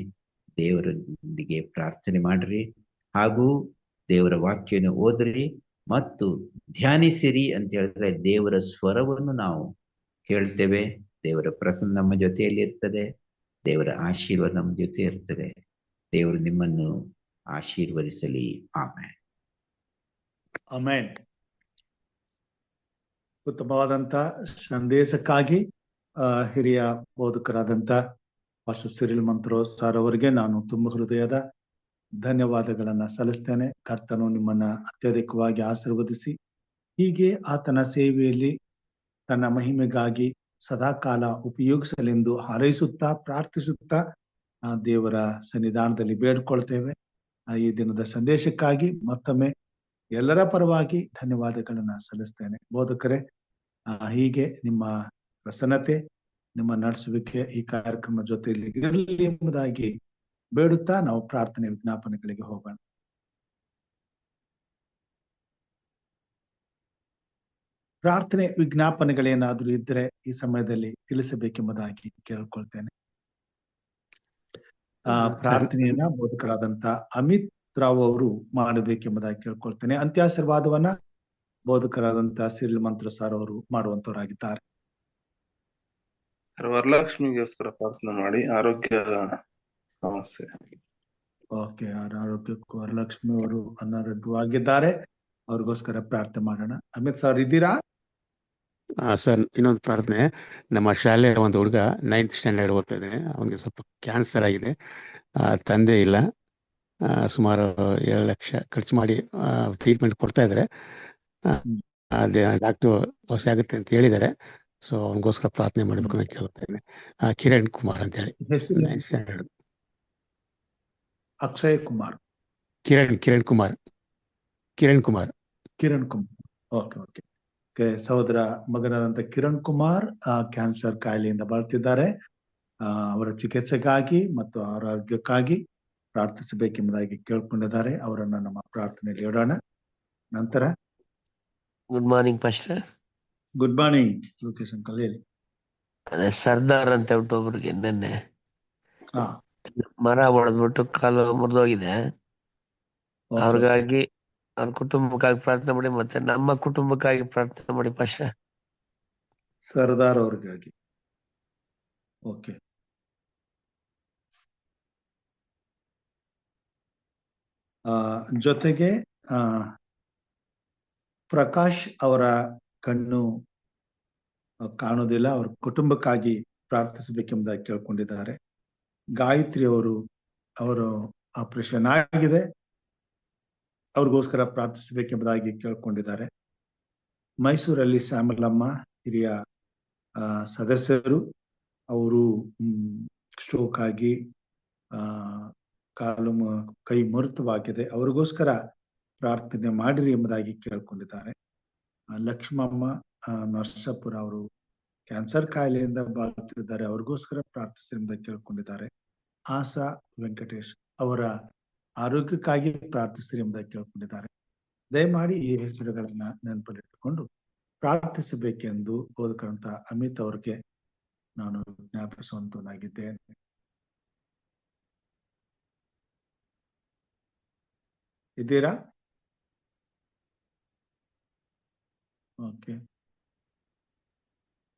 ದೇವರೊಂದಿಗೆ ಪ್ರಾರ್ಥನೆ ಮಾಡ್ರಿ. ಹಾಗೂ ದೇವರ ವಾಕ್ಯವನ್ನು ಓದ್ರಿ ಮತ್ತು ಧ್ಯಾನಿಸಿರಿ. ಅಂತ ಹೇಳಿದ್ರೆ ದೇವರ ಸ್ವರವನ್ನು ನಾವು ಕೇಳ್ತೇವೆ. ದೇವರ ಪ್ರಸನ್ನ ನಮ್ಮ ಜೊತೆಯಲ್ಲಿ ಇರ್ತದೆ. ದೇವರ ಆಶೀರ್ವಾದ ನಮ್ಮ ಜೊತೆ ಇರ್ತದೆ. ದೇವರು ನಿಮ್ಮನ್ನು ಆಶೀರ್ವದಿಸಲಿ. ಆಮೆನ್. ಆಮೆನ್. ಉತ್ತಮವಾದಂತ ಸಂದೇಶಕ್ಕಾಗಿ ಹಿರಿಯ ಬೋಧಕರಾದಂತ ಪಾಸ್ಟರ್ ಸಿರಿಲ್ ಮಂತ್ರೋಸ್ ಸರ್ ಅವರಿಗೆ ನಾನು ತುಂಬ ಹೃದಯದ ಧನ್ಯವಾದಗಳನ್ನ ಸಲ್ಲಿಸ್ತೇನೆ. ಕರ್ತನು ನಿಮ್ಮನ್ನ ಅತ್ಯಧಿಕವಾಗಿ ಆಶೀರ್ವದಿಸಿ ಹೀಗೆ ಆತನ ಸೇವೆಯಲ್ಲಿ ತನ್ನ ಮಹಿಮೆಗಾಗಿ ಸದಾಕಾಲ ಉಪಯೋಗಿಸಲೆಂದು ಹಾರೈಸುತ್ತಾ ಪ್ರಾರ್ಥಿಸುತ್ತಾ ದೇವರ ಸನ್ನಿಧಾನದಲ್ಲಿ ಬೇಡ್ಕೊಳ್ತೇವೆ. ಈ ದಿನದ ಸಂದೇಶಕ್ಕಾಗಿ ಮತ್ತೊಮ್ಮೆ ಎಲ್ಲರ ಪರವಾಗಿ ಧನ್ಯವಾದಗಳನ್ನ ಸಲ್ಲಿಸ್ತೇನೆ. ಬೋಧಕರೇ, ಹೀಗೆ ನಿಮ್ಮ ಪ್ರಸನ್ನತೆ, ನಿಮ್ಮ ನಡೆಸುವಿಕೆ ಈ ಕಾರ್ಯಕ್ರಮ ಜೊತೆಯಲ್ಲಿ ಇರಲಿ ಎಂಬುದಾಗಿ ಬೇಡುತ್ತಾ ನಾವು ಪ್ರಾರ್ಥನೆ ವಿಜ್ಞಾಪನೆಗಳಿಗೆ ಹೋಗೋಣ. ಪ್ರಾರ್ಥನೆ ವಿಜ್ಞಾಪನೆಗಳೇನಾದ್ರೂ ಇದ್ರೆ ಈ ಸಮಯದಲ್ಲಿ ತಿಳಿಸಬೇಕೆಂಬುದಾಗಿ ಕೇಳ್ಕೊಳ್ತೇನೆ. ಪ್ರಾರ್ಥನೆಯನ್ನ ಬೋಧಕರಾದಂತ ಅಮಿತ್ ರಾವ್ ಅವರು ಮಾಡಬೇಕೆಂಬುದಾಗಿ ಕೇಳ್ಕೊಳ್ತೇನೆ. ಅಂತ್ಯಾಶೀರ್ವಾದವನ್ನ ಬೋಧಕರಾದಂತ ಸಿರಿಲ್ ಮಂತ್ರ ಸರ್ ಅವರು ಮಾಡುವಂತವರಾಗಿದ್ದಾರೆ. ವರಲಕ್ಷ್ಮಿಗೋಸ್ಕರ ಪ್ರಾರ್ಥನೆ ಮಾಡಿ, ಆರೋಗ್ಯ ಸಮಸ್ಯೆ. ಓಕೆ, ಅನಾರೋಗ್ಯಕ್ಕೂ ವರಲಕ್ಷ್ಮಿ ಅವರು ಅನಾರೋಗ್ಯವಾಗಿದ್ದಾರೆ, ಅವ್ರಿಗೋಸ್ಕರ ಪ್ರಾರ್ಥನೆ ಮಾಡೋಣ. ಅಮಿತ್ ಸರ್ ಇದ್ದೀರಾ? ಸರ್, ಇನ್ನೊಂದು ಪ್ರಾರ್ಥನೆ. ನಮ್ಮ ಶಾಲೆಯ ಒಂದು ಹುಡುಗ 9th ಸ್ಟ್ಯಾಂಡರ್ಡ್ ಓದ್ತಾ ಇದ್ದಾನೆ. ಅವನಿಗೆ ಸ್ವಲ್ಪ ಕ್ಯಾನ್ಸರ್ ಆಗಿದೆ. ತಂದೆ ಇಲ್ಲ. ಸುಮಾರು 2 ಲಕ್ಷ ಖರ್ಚು ಮಾಡಿ ಟ್ರೀಟ್ಮೆಂಟ್ ಕೊಡ್ತಾ ಇದ್ದಾರೆ. ಅದೇ ಡಾಕ್ಟ್ರು ವಾಸಿ ಆಗುತ್ತೆ ಅಂತ ಹೇಳಿದ್ದಾರೆ. ಸೊ ಅವನಿಗೋಸ್ಕರ ಪ್ರಾರ್ಥನೆ ಮಾಡಬೇಕು ಅಂತ ಕೇಳ್ತಾ ಇದ್ದೇನೆ. ಕಿರಣ್ ಕುಮಾರ್ ಅಂತ ಹೇಳಿ, ಹೆಸರು 9th standard. Akshay Kumar, Kiran Kumar. Kiran Kumar. Okay okay. ಸಹೋದರ ಮಗನಾದಂತ ಕಿರಣ್ ಕುಮಾರ್ ಕ್ಯಾನ್ಸರ್ ಕಾಯಿಲೆಯಿಂದ ಬಳಲ್ತಿದ್ದಾರೆ. ಅವರ ಚಿಕಿತ್ಸೆಗಾಗಿ ಮತ್ತು ಆರೋಗ್ಯಕ್ಕಾಗಿ ಪ್ರಾರ್ಥಿಸಬೇಕೆಂಬುದಾಗಿ ಕೇಳ್ಕೊಂಡಿದ್ದಾರೆ. ಅವರನ್ನ ನಮ್ಮ ಪ್ರಾರ್ಥನೆಯಲ್ಲಿ ಇಡೋಣ. ನಂತರ good morning pastor. Good morning Lokesh uncle, ಹೇಳಿ. ಅದೇ ಸರ್ದಾರ್ ಅಂತ ಬಿಟ್ಟು ಒಬ್ರಿಗೆ ನಿನ್ನೆ ಹಾ, ಮರ ಹೊಡೆದ್ಬಿಟ್ಟು ಕಾಲು ಮುರಿದೋಗಿದೆ. ಓಕೆ. ಅವ್ರಿಗಾಗಿ ಅವ್ರ ಕುಟುಂಬಕ್ಕಾಗಿ ಪ್ರಾರ್ಥನೆ ಮಾಡಿ, ಮತ್ತೆ ನಮ್ಮ ಕುಟುಂಬಕ್ಕಾಗಿ ಪ್ರಾರ್ಥನೆ ಮಾಡಿ ಪಾಸ್ಟರ್. ಸರ್ದಾರ್ ಅವ್ರಿಗಾಗಿ. ಓಕೆ. ಜೊತೆಗೆ ಪ್ರಕಾಶ್ ಅವರ ಕಣ್ಣು ಕಾಣುವುದಿಲ್ಲ, ಅವ್ರ ಕುಟುಂಬಕ್ಕಾಗಿ ಪ್ರಾರ್ಥಿಸಬೇಕೆಂಬುದಾಗಿ ಕೇಳ್ಕೊಂಡಿದ್ದಾರೆ. ಗಾಯತ್ರಿ ಅವರು ಆಪರೇಷನ್ ಆಗಿದೆ, ಅವ್ರಿಗೋಸ್ಕರ ಪ್ರಾರ್ಥಿಸಬೇಕೆಂಬುದಾಗಿ ಕೇಳ್ಕೊಂಡಿದ್ದಾರೆ. ಮೈಸೂರಲ್ಲಿ ಶ್ಯಾಮಲಮ್ಮ ಹಿರಿಯ ಸದಸ್ಯರು, ಅವರು ಸ್ಟ್ರೋಕ್ ಆಗಿ ಕೈ ಮುರಿತವಾಗಿದೆ, ಅವ್ರಿಗೋಸ್ಕರ ಪ್ರಾರ್ಥನೆ ಮಾಡಿರಿ ಎಂಬುದಾಗಿ ಕೇಳ್ಕೊಂಡಿದ್ದಾರೆ. ಲಕ್ಷ್ಮಮ್ಮ ನರಸಾಪುರ ಅವರು ಕ್ಯಾನ್ಸರ್ ಕಾಯಿಲೆಯಿಂದ ಬಾಳುತ್ತಿದ್ದಾರೆ, ಅವ್ರಿಗೋಸ್ಕರ ಪ್ರಾರ್ಥಿಸಿ ಎಂಬುದಾಗಿ ಕೇಳ್ಕೊಂಡಿದ್ದಾರೆ. ಆಸಾ ವೆಂಕಟೇಶ್ ಅವರ ಆರೋಗ್ಯಕ್ಕಾಗಿ ಪ್ರಾರ್ಥಿಸಿರಿ ಎಂಬುದಾಗಿ ಕೇಳ್ಕೊಂಡಿದ್ದಾರೆ. ದಯಮಾಡಿ ಈ ಹೆಸರುಗಳನ್ನ ನೆನಪಲ್ಲಿಟ್ಟುಕೊಂಡು ಪ್ರಾರ್ಥಿಸಬೇಕೆಂದು ಬೋಧಕರಂತ ಅಮಿತ್ ಅವ್ರಿಗೆ ನಾನು ಜ್ಞಾಪಿಸುವಂತನಾಗಿದ್ದೇನೆ. ಇದ್ದೀರಾ? ಓಕೆ.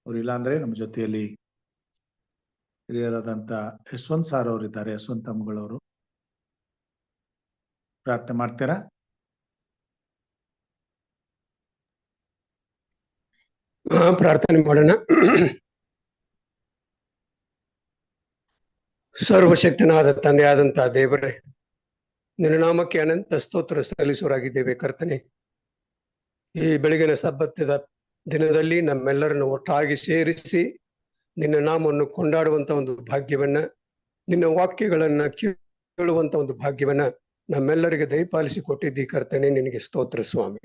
ಅವ್ರಿಲ್ಲ ಅಂದ್ರೆ ನಮ್ಮ ಜೊತೆಯಲ್ಲಿ ಹಿರಿಯರಾದಂತ ಯಶವಂತ್ ಸಾರ್ ಅವರಿದ್ದಾರೆ. ಯಶವಂತ್ ತಮ್ಮಗಳವರು ಪ್ರಾರ್ಥನೆ ಮಾಡ್ತೀರಾ? ಪ್ರಾರ್ಥನೆ ಮಾಡೋಣ. ಸರ್ವಶಕ್ತನಾದ ತಂದೆಯಾದಂತಹ ದೇವರೇ, ನಿನ್ನ ನಾಮಕ್ಕೆ ಅನಂತ ಸ್ತೋತ್ರ ಸಲ್ಲಿಸುವರಾಗಿದ್ದೇವೆ ಕರ್ತನೆ. ಈ ಬೆಳಗಿನ ಸಬ್ಬತ್ತದ ದಿನದಲ್ಲಿ ನಮ್ಮೆಲ್ಲರನ್ನು ಒಟ್ಟಾಗಿ ಸೇರಿಸಿ ನಿನ್ನ ನಾಮವನ್ನು ಕೊಂಡಾಡುವಂತ ಒಂದು ಭಾಗ್ಯವನ್ನ, ನಿನ್ನ ವಾಕ್ಯಗಳನ್ನ ಕೇಳುವಂತ ಒಂದು ಭಾಗ್ಯವನ್ನ ನಮ್ಮೆಲ್ಲರಿಗೆ ದಯಪಾಲಿಸಿ ಕೊಟ್ಟಿದ್ದೀ ಕರ್ತನೆ. ನಿನಗೆ ಸ್ತೋತ್ರ ಸ್ವಾಮಿ.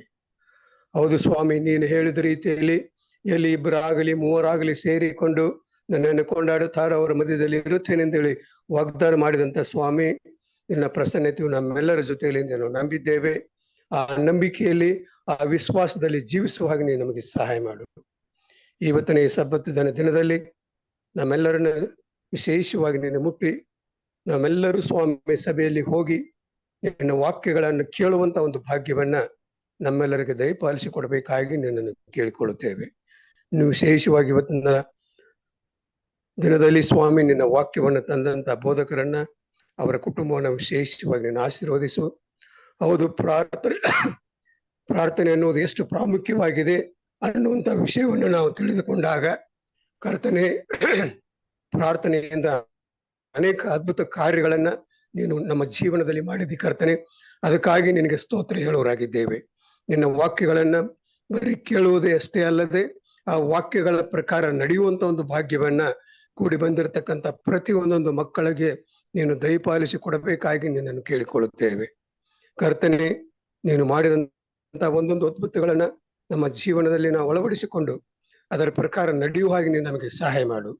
ಹೌದು ಸ್ವಾಮಿ, ನೀನು ಹೇಳಿದ ರೀತಿಯಲ್ಲಿ ಎಲ್ಲಿ ಇಬ್ಬರಾಗಲಿ ಮೂವರಾಗಲಿ ಸೇರಿಕೊಂಡು ನನ್ನನ್ನು ಕೊಂಡಾಡುತ್ತಾರೋ ಅವರ ಮಧ್ಯದಲ್ಲಿ ಇರುತ್ತೇನೆಂದೇಳಿ ವಾಗ್ದಾನ ಮಾಡಿದಂತ ಸ್ವಾಮಿ, ನಿನ್ನ ಪ್ರಸನ್ನತೆಯು ನಮ್ಮೆಲ್ಲರ ಜೊತೆಯಲ್ಲಿ ನಾವು ನಂಬಿದ್ದೇವೆ. ಆ ನಂಬಿಕೆಯಲ್ಲಿ, ಆ ವಿಶ್ವಾಸದಲ್ಲಿ ಜೀವಿಸುವ ಹಾಗೆ ನೀನು ನಮಗೆ ಸಹಾಯ ಮಾಡು. ಇವತ್ತಿನ ಈ ಸಬ್ಬತ್ ದಿನದಲ್ಲಿ ನಮ್ಮೆಲ್ಲರನ್ನ ವಿಶೇಷವಾಗಿ ನೀನು ಮುಟ್ಟಿ, ನಾವೆಲ್ಲರೂ ಸ್ವಾಮಿ ಸಭೆಯಲ್ಲಿ ಹೋಗಿ ನಿನ್ನ ವಾಕ್ಯಗಳನ್ನು ಕೇಳುವಂತ ಒಂದು ಭಾಗ್ಯವನ್ನ ನಮ್ಮೆಲ್ಲರಿಗೆ ದಯಪಾಲಿಸಿ ಕೊಡಬೇಕಾಗಿ ನಿನ್ನನ್ನು ಕೇಳಿಕೊಳ್ಳುತ್ತೇವೆ. ಇನ್ನು ವಿಶೇಷವಾಗಿ ಇವತ್ತಿನ ದಿನದಲ್ಲಿ ಸ್ವಾಮಿ ನಿನ್ನ ವಾಕ್ಯವನ್ನು ತಂದಂತ ಬೋಧಕರನ್ನ, ಅವರ ಕುಟುಂಬವನ್ನು ವಿಶೇಷವಾಗಿ ನೀನು ಆಶೀರ್ವದಿಸು. ಹೌದು, ಪ್ರಾರ್ಥನೆ ಅನ್ನುವುದು ಎಷ್ಟು ಪ್ರಾಮುಖ್ಯವಾಗಿದೆ ಅನ್ನುವಂಥ ವಿಷಯವನ್ನು ನಾವು ತಿಳಿದುಕೊಂಡಾಗ ಕರ್ತನೆ, ಪ್ರಾರ್ಥನೆಯಿಂದ ಅನೇಕ ಅದ್ಭುತ ಕಾರ್ಯಗಳನ್ನ ನೀನು ನಮ್ಮ ಜೀವನದಲ್ಲಿ ಮಾಡಿದಿ ಕರ್ತನೆ. ಅದಕ್ಕಾಗಿ ನಿನಗೆ ಸ್ತೋತ್ರ ಹೇಳುವರಾಗಿದ್ದೇವೆ. ನಿನ್ನ ವಾಕ್ಯಗಳನ್ನ ಬರೀ ಕೇಳುವುದೇ ಅಷ್ಟೇ ಅಲ್ಲದೆ ಆ ವಾಕ್ಯಗಳ ಪ್ರಕಾರ ನಡೆಯುವಂತ ಒಂದು ಭಾಗ್ಯವನ್ನ ಕೂಡಿ ಬಂದಿರತಕ್ಕಂಥ ಪ್ರತಿ ಒಂದೊಂದು ಮಕ್ಕಳಿಗೆ ನೀನು ದಯಪಾಲಿಸಿ ಕೊಡಬೇಕಾಗಿ ನಿನ್ನನ್ನು ಕೇಳಿಕೊಳ್ಳುತ್ತೇವೆ ಕರ್ತನೆ. ನೀನು ಮಾಡಿದಂತ ಒಂದೊಂದು ಅದ್ಭುತಗಳನ್ನ ನಮ್ಮ ಜೀವನದಲ್ಲಿ ನಾವು ಅಳವಡಿಸಿಕೊಂಡು ಅದರ ಪ್ರಕಾರ ನಡೆಯುವ ಹಾಗೆ ನೀನು ನಮಗೆ ಸಹಾಯ ಮಾಡು.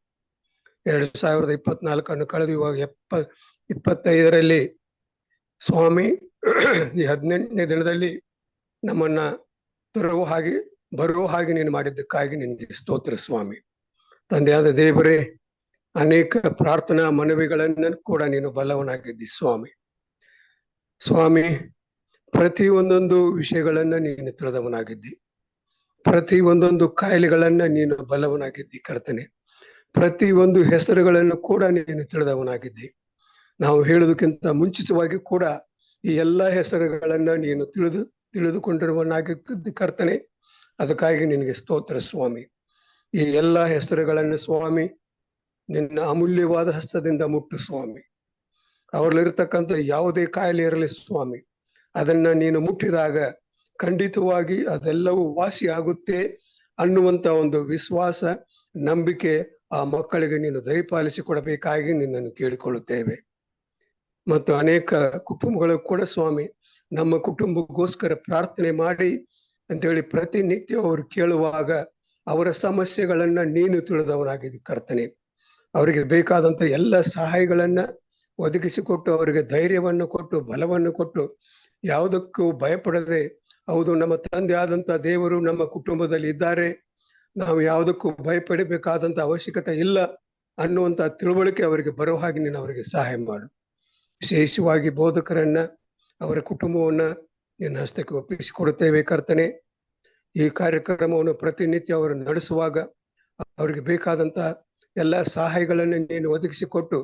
2024 ಕಳೆದಿರುವಾಗ 25ರಲ್ಲಿ ಸ್ವಾಮಿ ಈ 18ನೇ ದಿನದಲ್ಲಿ ನಮ್ಮನ್ನ ಬರುವ ಹಾಗೆ ನೀನು ಮಾಡಿದ್ದಕ್ಕಾಗಿ ನಿನಗೆ ಸ್ತೋತ್ರ ಸ್ವಾಮಿ. ತಂದೆಯಾದ ದೇವರೇ, ಅನೇಕ ಪ್ರಾರ್ಥನಾ ಮನವಿಗಳನ್ನು ಕೂಡ ನೀನು ಬಲ್ಲವನಾಗಿದ್ದಿ ಸ್ವಾಮಿ. ಪ್ರತಿ ಒಂದೊಂದು ವಿಷಯಗಳನ್ನ ನೀನು ತಿಳಿದವನಾಗಿದ್ದಿ, ಪ್ರತಿ ಒಂದೊಂದು ಕಾಯಿಲೆಗಳನ್ನ ನೀನು ಬಲ್ಲವನಾಗಿದ್ದಿ ಕರ್ತನೆ. ಪ್ರತಿಯೊಂದು ಹೆಸರುಗಳನ್ನು ಕೂಡ ನೀನು ತಿಳಿದವನಾಗಿದ್ದಿ. ನಾವು ಹೇಳುವುದಕ್ಕಿಂತ ಮುಂಚಿತವಾಗಿ ಕೂಡ ಈ ಎಲ್ಲ ಹೆಸರುಗಳನ್ನ ನೀನು ತಿಳಿದುಕೊಂಡಿರುವನಾಗಿದ್ದ ಕರ್ತನೆ. ಅದಕ್ಕಾಗಿ ನಿನಗೆ ಸ್ತೋತ್ರ ಸ್ವಾಮಿ. ಈ ಎಲ್ಲ ಹೆಸರುಗಳನ್ನು ಸ್ವಾಮಿ ನಿನ್ನ ಅಮೂಲ್ಯವಾದ ಹಸ್ತದಿಂದ ಮುಟ್ಟು ಸ್ವಾಮಿ. ಅವರಲ್ಲಿರ್ತಕ್ಕಂಥ ಯಾವುದೇ ಕಾಯಿಲೆ ಇರಲಿ ಸ್ವಾಮಿ, ಅದನ್ನ ನೀನು ಮುಟ್ಟಿದಾಗ ಖಂಡಿತವಾಗಿ ಅದೆಲ್ಲವೂ ವಾಸಿ ಆಗುತ್ತೆ ಅನ್ನುವಂತ ಒಂದು ವಿಶ್ವಾಸ, ನಂಬಿಕೆ ಆ ಮಕ್ಕಳಿಗೆ ನೀನು ದಯಪಾಲಿಸಿ ಕೊಡಬೇಕಾಗಿ ನಿನ್ನನ್ನು ಕೇಳಿಕೊಳ್ಳುತ್ತೇವೆ. ಮತ್ತು ಅನೇಕ ಕುಟುಂಬಗಳು ಕೂಡ ಸ್ವಾಮಿ ನಮ್ಮ ಕುಟುಂಬಕ್ಕೋಸ್ಕರ ಪ್ರಾರ್ಥನೆ ಮಾಡಿ ಅಂತೇಳಿ ಪ್ರತಿನಿತ್ಯ ಅವರು ಕೇಳುವಾಗ ಅವರ ಸಮಸ್ಯೆಗಳನ್ನ ನೀನು ತಿಳಿದವನಾಗಿದ್ದ ಕರ್ತನೆ. ಅವರಿಗೆ ಬೇಕಾದಂತ ಎಲ್ಲ ಸಹಾಯಗಳನ್ನ ಒದಗಿಸಿಕೊಟ್ಟು ಅವರಿಗೆ ಧೈರ್ಯವನ್ನು ಕೊಟ್ಟು ಬಲವನ್ನು ಕೊಟ್ಟು ಯಾವುದಕ್ಕೂ ಭಯಪಡದೆ, ಹೌದು ನಮ್ಮ ತಂದೆ ಆದಂತ ದೇವರು ನಮ್ಮ ಕುಟುಂಬದಲ್ಲಿ ಇದ್ದಾರೆ, ನಾವು ಯಾವುದಕ್ಕೂ ಭಯಪಡಬೇಕಾದಂತ ಅವಶ್ಯಕತೆ ಇಲ್ಲ ಅನ್ನುವಂತ ತಿಳುವಳಿಕೆ ಅವರಿಗೆ ಬರೋ ಹಾಗೆ ನೀನು ಅವರಿಗೆ ಸಹಾಯ ಮಾಡು. ವಿಶೇಷವಾಗಿ ಬೋಧಕರನ್ನ ಅವರ ಕುಟುಂಬವನ್ನ ನಿನ್ನ ಹಸ್ತಕ್ಕೆ ಒಪ್ಪಿಸಿಕೊಡುತ್ತೇವೆ ಕರ್ತನೆ. ಈ ಕಾರ್ಯಕ್ರಮವನ್ನು ಪ್ರತಿನಿತ್ಯ ಅವರು ನಡೆಸುವಾಗ ಅವರಿಗೆ ಬೇಕಾದಂತ ಎಲ್ಲ ಸಹಾಯಗಳನ್ನು ನೀನು ಒದಗಿಸಿಕೊಟ್ಟು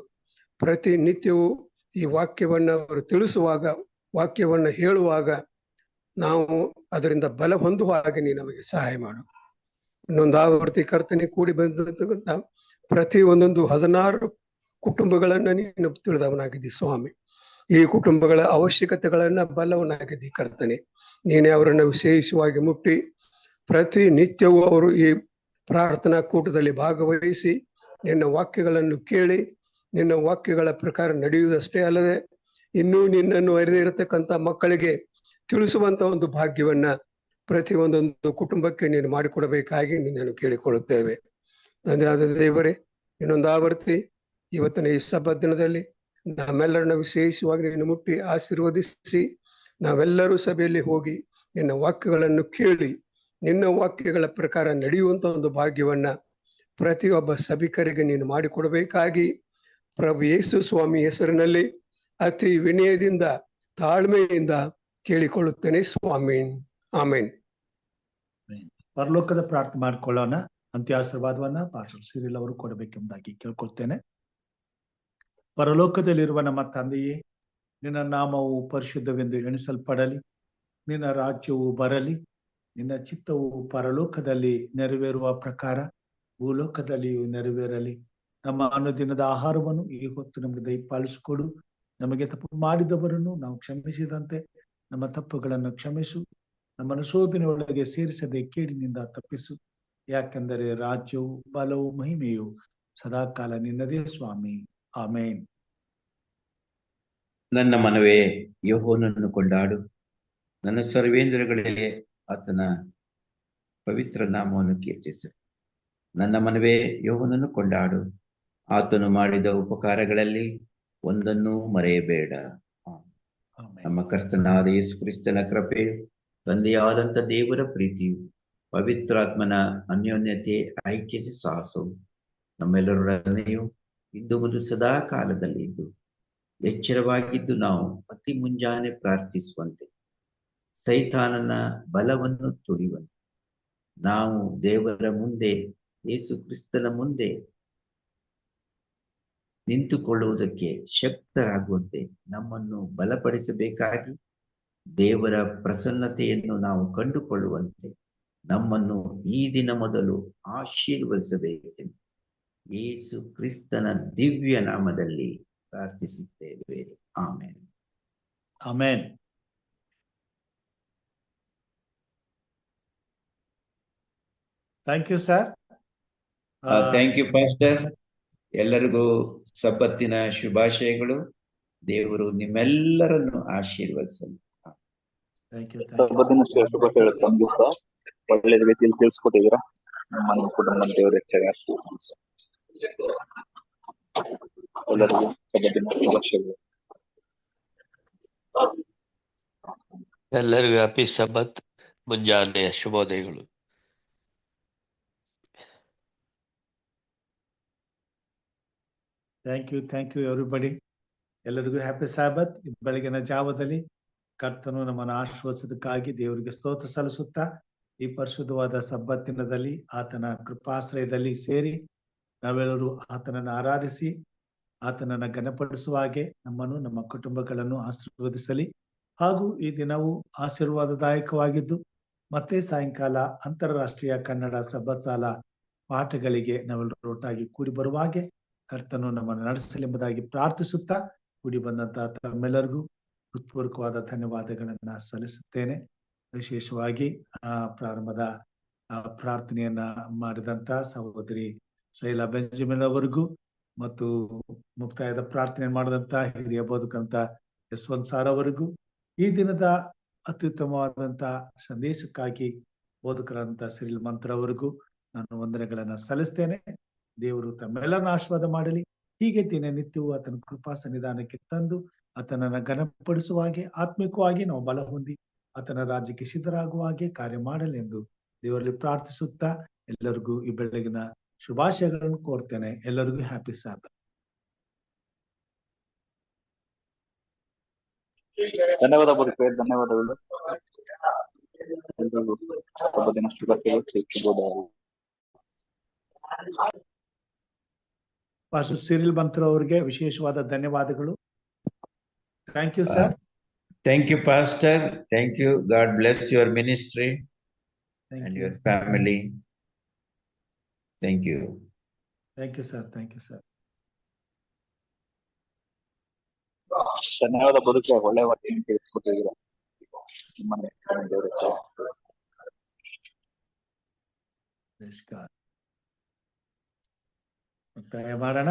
ಪ್ರತಿನಿತ್ಯವೂ ಈ ವಾಕ್ಯವನ್ನ ಅವರು ತಿಳಿಸುವಾಗ, ವಾಕ್ಯವನ್ನ ಹೇಳುವಾಗ ನಾವು ಅದರಿಂದ ಬಲ ಹೊಂದುವ ಹಾಗೆ ನೀನು ನಮಗೆ ಸಹಾಯ ಮಾಡು. ಇನ್ನೊಂದು ಆವರ್ತಿ ಕರ್ತನೆ ಕೂಡಿ ಬಂದಂತ ಪ್ರತಿ ಒಂದೊಂದು 16 ಕುಟುಂಬಗಳನ್ನ ನೀನು ತಿಳಿದವನಾಗಿದ್ದಿ ಸ್ವಾಮಿ. ಈ ಕುಟುಂಬಗಳ ಅವಶ್ಯಕತೆಗಳನ್ನ ಬಲ್ಲವನಾಗಿದ್ದಿ ಕರ್ತನೆ. ನೀನೇ ಅವರನ್ನು ವಿಶೇಷವಾಗಿ ಮುಟ್ಟಿ ಪ್ರತಿ ನಿತ್ಯವೂ ಅವರು ಈ ಪ್ರಾರ್ಥನಾ ಕೂಟದಲ್ಲಿ ಭಾಗವಹಿಸಿ ನಿನ್ನ ವಾಕ್ಯಗಳನ್ನು ಕೇಳಿ ನಿನ್ನ ವಾಕ್ಯಗಳ ಪ್ರಕಾರ ನಡೆಯುವುದಷ್ಟೇ ಅಲ್ಲದೆ ಇನ್ನೂ ನಿನ್ನನ್ನು ಅರಿದೇ ಇರತಕ್ಕಂಥ ಮಕ್ಕಳಿಗೆ ತಿಳಿಸುವಂತ ಒಂದು ಭಾಗ್ಯವನ್ನ ಪ್ರತಿ ಒಂದೊಂದು ಕುಟುಂಬಕ್ಕೆ ನೀನು ಮಾಡಿಕೊಡಬೇಕಾಗಿ ನಿನ್ನನ್ನು ಕೇಳಿಕೊಳ್ಳುತ್ತೇವೆ. ತಂದೆಯಾದ ದೇವರೇ, ಇನ್ನೊಂದು ಆವರ್ತಿ ಇವತ್ತಿನ ಈ ಸಬ್ಬತ್ ದಿನದಲ್ಲಿ ನಮ್ಮೆಲ್ಲರನ್ನ ವಿಶೇಷವಾಗಿ ನೀನು ಮುಟ್ಟಿ ಆಶೀರ್ವದಿಸಿ ನಾವೆಲ್ಲರೂ ಸಭೆಯಲ್ಲಿ ಹೋಗಿ ನಿನ್ನ ವಾಕ್ಯಗಳನ್ನು ಕೇಳಿ ನಿನ್ನ ವಾಕ್ಯಗಳ ಪ್ರಕಾರ ನಡೆಯುವಂತ ಒಂದು ಭಾಗ್ಯವನ್ನ ಪ್ರತಿಯೊಬ್ಬ ಸಭಿಕರಿಗೆ ನೀನು ಮಾಡಿಕೊಡಬೇಕಾಗಿ ಪ್ರಭು ಯೇಸು ಸ್ವಾಮಿ ಹೆಸರಿನಲ್ಲಿ ಅತಿ ವಿನಯದಿಂದ ತಾಳ್ಮೆಯಿಂದ ಕೇಳಿಕೊಳ್ಳುತ್ತೇನೆ ಸ್ವಾಮಿ. ಆಮೇನ್. ಪರಲೋಕದ ಪ್ರಾರ್ಥನೆ ಮಾಡ್ಕೊಳ್ಳೋಣ. ಅಂತ್ಯಾಶೀರ್ವಾದವನ್ನ ಪಾಸ್ಟರ್ ಸಿರಿಲ್ ಅವರು ಕೊಡಬೇಕೆಂಬುದಾಗಿ ಕೇಳ್ಕೊಳ್ತೇನೆ. ಪರಲೋಕದಲ್ಲಿರುವ ನಮ್ಮ ತಂದೆಯೇ, ನಿನ್ನ ನಾಮವು ಪರಿಶುದ್ಧವೆಂದು ಎಣಿಸಲ್ಪಡಲಿ, ನಿನ್ನ ರಾಜ್ಯವು ಬರಲಿ, ನಿನ್ನ ಚಿತ್ತವು ಪರಲೋಕದಲ್ಲಿ ನೆರವೇರುವ ಪ್ರಕಾರ ಭೂಲೋಕದಲ್ಲಿಯೂ ನೆರವೇರಲಿ. ನಮ್ಮ ಅನುದಿನದ ಆಹಾರವನ್ನು ಈ ಹೊತ್ತು ನಮಗೆ ದಯಪಾಲಿಸಿಕೊಡು. ನಮಗೆ ತಪ್ಪು ಮಾಡಿದವರನ್ನು ನಾವು ಕ್ಷಮಿಸಿದಂತೆ ನಮ್ಮ ತಪ್ಪುಗಳನ್ನು ಕ್ಷಮಿಸು. ನಮ್ಮನ್ನು ಶೋಧನೆ ಒಳಗೆ ಸೇರಿಸದೆ ಕೇಡಿನಿಂದ ತಪ್ಪಿಸು. ಯಾಕೆಂದರೆ ರಾಜ್ಯವು ಬಲವು ಮಹಿಮೆಯು ಸದಾಕಾಲ ನಿನ್ನದೇ ಸ್ವಾಮಿ. ಆಮೇನ್. ನನ್ನ ಮನವೇ ಯೆಹೋವನನ್ನು ಕೊಂಡಾಡು, ನನ್ನ ಸರ್ವೇಂದ್ರಗಳೇ ಆತನ ಪವಿತ್ರ ನಾಮವನ್ನು ಕೀರ್ತಿಸು. ನನ್ನ ಮನವೇ ಯೆಹೋವನನ್ನು ಕೊಂಡಾಡು, ಆತನು ಮಾಡಿದ ಉಪಕಾರಗಳಲ್ಲಿ ಒಂದನ್ನೂ ಮರೆಯಬೇಡ. ನಮ್ಮ ಕರ್ತನಾದ ಯೇಸು ಕ್ರಿಸ್ತನ ಕೃಪೆಯು, ತಂದೆಯಾದಂಥ ದೇವರ ಪ್ರೀತಿಯು, ಪವಿತ್ರಾತ್ಮನ ಅನ್ಯೋನ್ಯತೆ, ಐಕ್ಯತೆ, ಸಾಹಸವು ನಮ್ಮೆಲ್ಲರೊಡನೆಯೂ ಇಂದು ಮತ್ತು ಸದಾ ಕಾಲದಲ್ಲಿ ಇದ್ದು ಎಚ್ಚರವಾಗಿದ್ದು ನಾವು ಅತಿ ಮುಂಜಾನೆ ಪ್ರಾರ್ಥಿಸುವಂತೆ ಸೈತಾನನ ಬಲವನ್ನು ತುಳಿಯುವಂತೆ ನಾವು ದೇವರ ಮುಂದೆ ಯೇಸು ಕ್ರಿಸ್ತನ ಮುಂದೆ ನಿಂತುಕೊಳ್ಳುವುದಕ್ಕೆ ಶಕ್ತರಾಗುವಂತೆ ನಮ್ಮನ್ನು ಬಲಪಡಿಸಬೇಕಾಗಿ, ದೇವರ ಪ್ರಸನ್ನತೆಯನ್ನು ನಾವು ಕಂಡುಕೊಳ್ಳುವಂತೆ ನಮ್ಮನ್ನು ಈ ದಿನ ಮೊದಲು ಆಶೀರ್ವದಿಸಬೇಕೆಂದು ಯೇಸು ಕ್ರಿಸ್ತನ ದಿವ್ಯ ನಾಮದಲ್ಲಿ ಪ್ರಾರ್ಥಿಸುತ್ತೇವೆ. Amen. Amen. Thank you sir. Thank you pastor. ಎಲ್ಲರಿಗೂ ಸಬ್ಬತ್ತಿನ ಶುಭಾಶಯಗಳು. ದೇವರು ನಿಮ್ಮೆಲ್ಲರನ್ನು ಆಶೀರ್ವದಿಸಲಿ. ಶುಭಾಶಯಗಳು ತಮ್ಗೂ ಸಹ ಒಳ್ಳೆ ರೀತಿಯಲ್ಲಿ ತಿಳಿಸ್ಕೊಟ್ಟಿದ್ದೀರಾ. ನಮ್ಮ ಕುಟುಂಬ ದೇವರ ಹೆಚ್ಚಾಗಿ ಆಶೀರ್ವದಿಸಲಿ. ಎಲ್ಲರಿಗೂ ಸಬ್ಬತ್ತಿನ ಶುಭಾಶಯಗಳು. ಎಲ್ಲರಿಗೂ ಹ್ಯಾಪಿ ಸಬ್ಬತ್ ಮುಂಜಾನೆಯ ಶುಭೋದಯಗಳು. Thank you everybody. ಎಲ್ಲರಿಗೂ ಹ್ಯಾಪಿ ಸಾಬತ್. ಬೆಳಗಿನ ಜಾವದಲ್ಲಿ ಕರ್ತನು ನಮ್ಮನ್ನು ಆಶೀರ್ವದಿಸೋದಕ್ಕಾಗಿ ದೇವರಿಗೆ ಸ್ತೋತ್ರ ಸಲ್ಲಿಸುತ್ತಾ ಈ ಪರಿಶುದ್ಧವಾದ ಸಬ್ಬತ್ತಿನದಲ್ಲಿ ಆತನ ಕೃಪಾಶ್ರಯದಲ್ಲಿ ಸೇರಿ ನಾವೆಲ್ಲರೂ ಆತನನ್ನು ಆರಾಧಿಸಿ ಆತನನ್ನು ಘನಪಡಿಸುವ ಹಾಗೆ ನಮ್ಮನ್ನು ನಮ್ಮ ಕುಟುಂಬಗಳನ್ನು ಆಶೀರ್ವದಿಸಲಿ. ಹಾಗೂ ಈ ದಿನವು ಆಶೀರ್ವಾದದಾಯಕವಾಗಿದ್ದು ಮತ್ತೆ ಸಾಯಂಕಾಲ ಅಂತಾರಾಷ್ಟ್ರೀಯ ಕನ್ನಡ ಸಬ್ಬತ್ಸಾಲ ಪಾಠಗಳಿಗೆ ನಾವೆಲ್ಲರೂ ಒಟ್ಟಾಗಿ ಕೂಡಿ ಬರುವ ಹಾಗೆ ಕರ್ತನು ನಮ್ಮನ್ನು ನಡೆಸಲೆಂಬುದಾಗಿ ಪ್ರಾರ್ಥಿಸುತ್ತಾ ಕೂಡಿ ಬಂದಂತಹ ತಮ್ಮೆಲ್ಲರಿಗೂ ಹೃತ್ಪೂರ್ವಕವಾದ ಧನ್ಯವಾದಗಳನ್ನ ಸಲ್ಲಿಸುತ್ತೇನೆ. ವಿಶೇಷವಾಗಿ ಪ್ರಾರಂಭದ ಪ್ರಾರ್ಥನೆಯನ್ನ ಮಾಡಿದಂತ ಸಹೋದರಿ ಶೈಲಾ ಬೆಂಜಮಿನ್ ಅವರಿಗೂ ಮತ್ತು ಮುಕ್ತಾಯದ ಪ್ರಾರ್ಥನೆ ಮಾಡಿದಂತ ಹಿರಿಯ ಬೋಧಕಂತ ಯಶವಂತ್ ಸಾರ್ ಅವರಿಗೂ ಈ ದಿನದ ಅತ್ಯುತ್ತಮವಾದಂತ ಸಂದೇಶಕ್ಕಾಗಿ ಬೋಧಕರಂತ ಸಿರಿಲ್ ಮಂತ್ರ ಅವರಿಗೂ ನಾನು ವಂದನೆಗಳನ್ನ ಸಲ್ಲಿಸ್ತೇನೆ. ದೇವರು ತಮ್ಮೆಲ್ಲರನ್ನ ಆಶೀರ್ವಾದ ಮಾಡಲಿ. ಹೀಗೆ ದಿನನಿತ್ಯವೂ ಆತನ ಕೃಪಾ ಸನ್ನಿಧಾನಕ್ಕೆ ತಂದು ಆತನನ್ನ ಘನಪಡಿಸುವ ಹಾಗೆ ಆತ್ಮಿಕವಾಗಿ ನಾವು ಬಲ ಹೊಂದಿ ಆತನ ರಾಜ್ಯಕ್ಕೆ ಸಿದ್ಧರಾಗುವ ಹಾಗೆ ಕಾರ್ಯ ಮಾಡಲೆಂದು ದೇವರಲ್ಲಿ ಪ್ರಾರ್ಥಿಸುತ್ತಾ ಎಲ್ಲರಿಗೂ ಈ ಬೆಳಗಿನ ಶುಭಾಶಯಗಳನ್ನು ಕೋರ್ತೇನೆ. ಎಲ್ಲರಿಗೂ ಹ್ಯಾಪಿ ಸಾಬತ್. ಧನ್ಯವಾದ ಬೋಧಕರೇ, ಧನ್ಯವಾದಗಳು. ಎಲ್ರಿಗೂ ಶುಭ ದಿನ, ಶುಭೋದಯ. ಪಾಸ್ಟರ್ ಸಿರಿಲ್ ಮಂತ್ರ ಅವರಿಗೆ ವಿಶೇಷವಾದ ಧನ್ಯವಾದಗಳು. Thank you sir. Thank you, Pastor. Thank you. God bless your ministry and your family. Thank you. Thank you, sir. Thank you, sir. ಧನ್ಯವಾದ ಬೋಧಕರೇ, ಒಳ್ಳೆ ವಾಕ್ಯವನ್ನು ತಿಳಿಸ್ಕೊಟ್ಟಿದ್ದೀರಾ. ನಿಮ್ಮನ್ನೇ ದೇವರ ಮುಕ್ತಾಯ ಮಾಡೋಣ.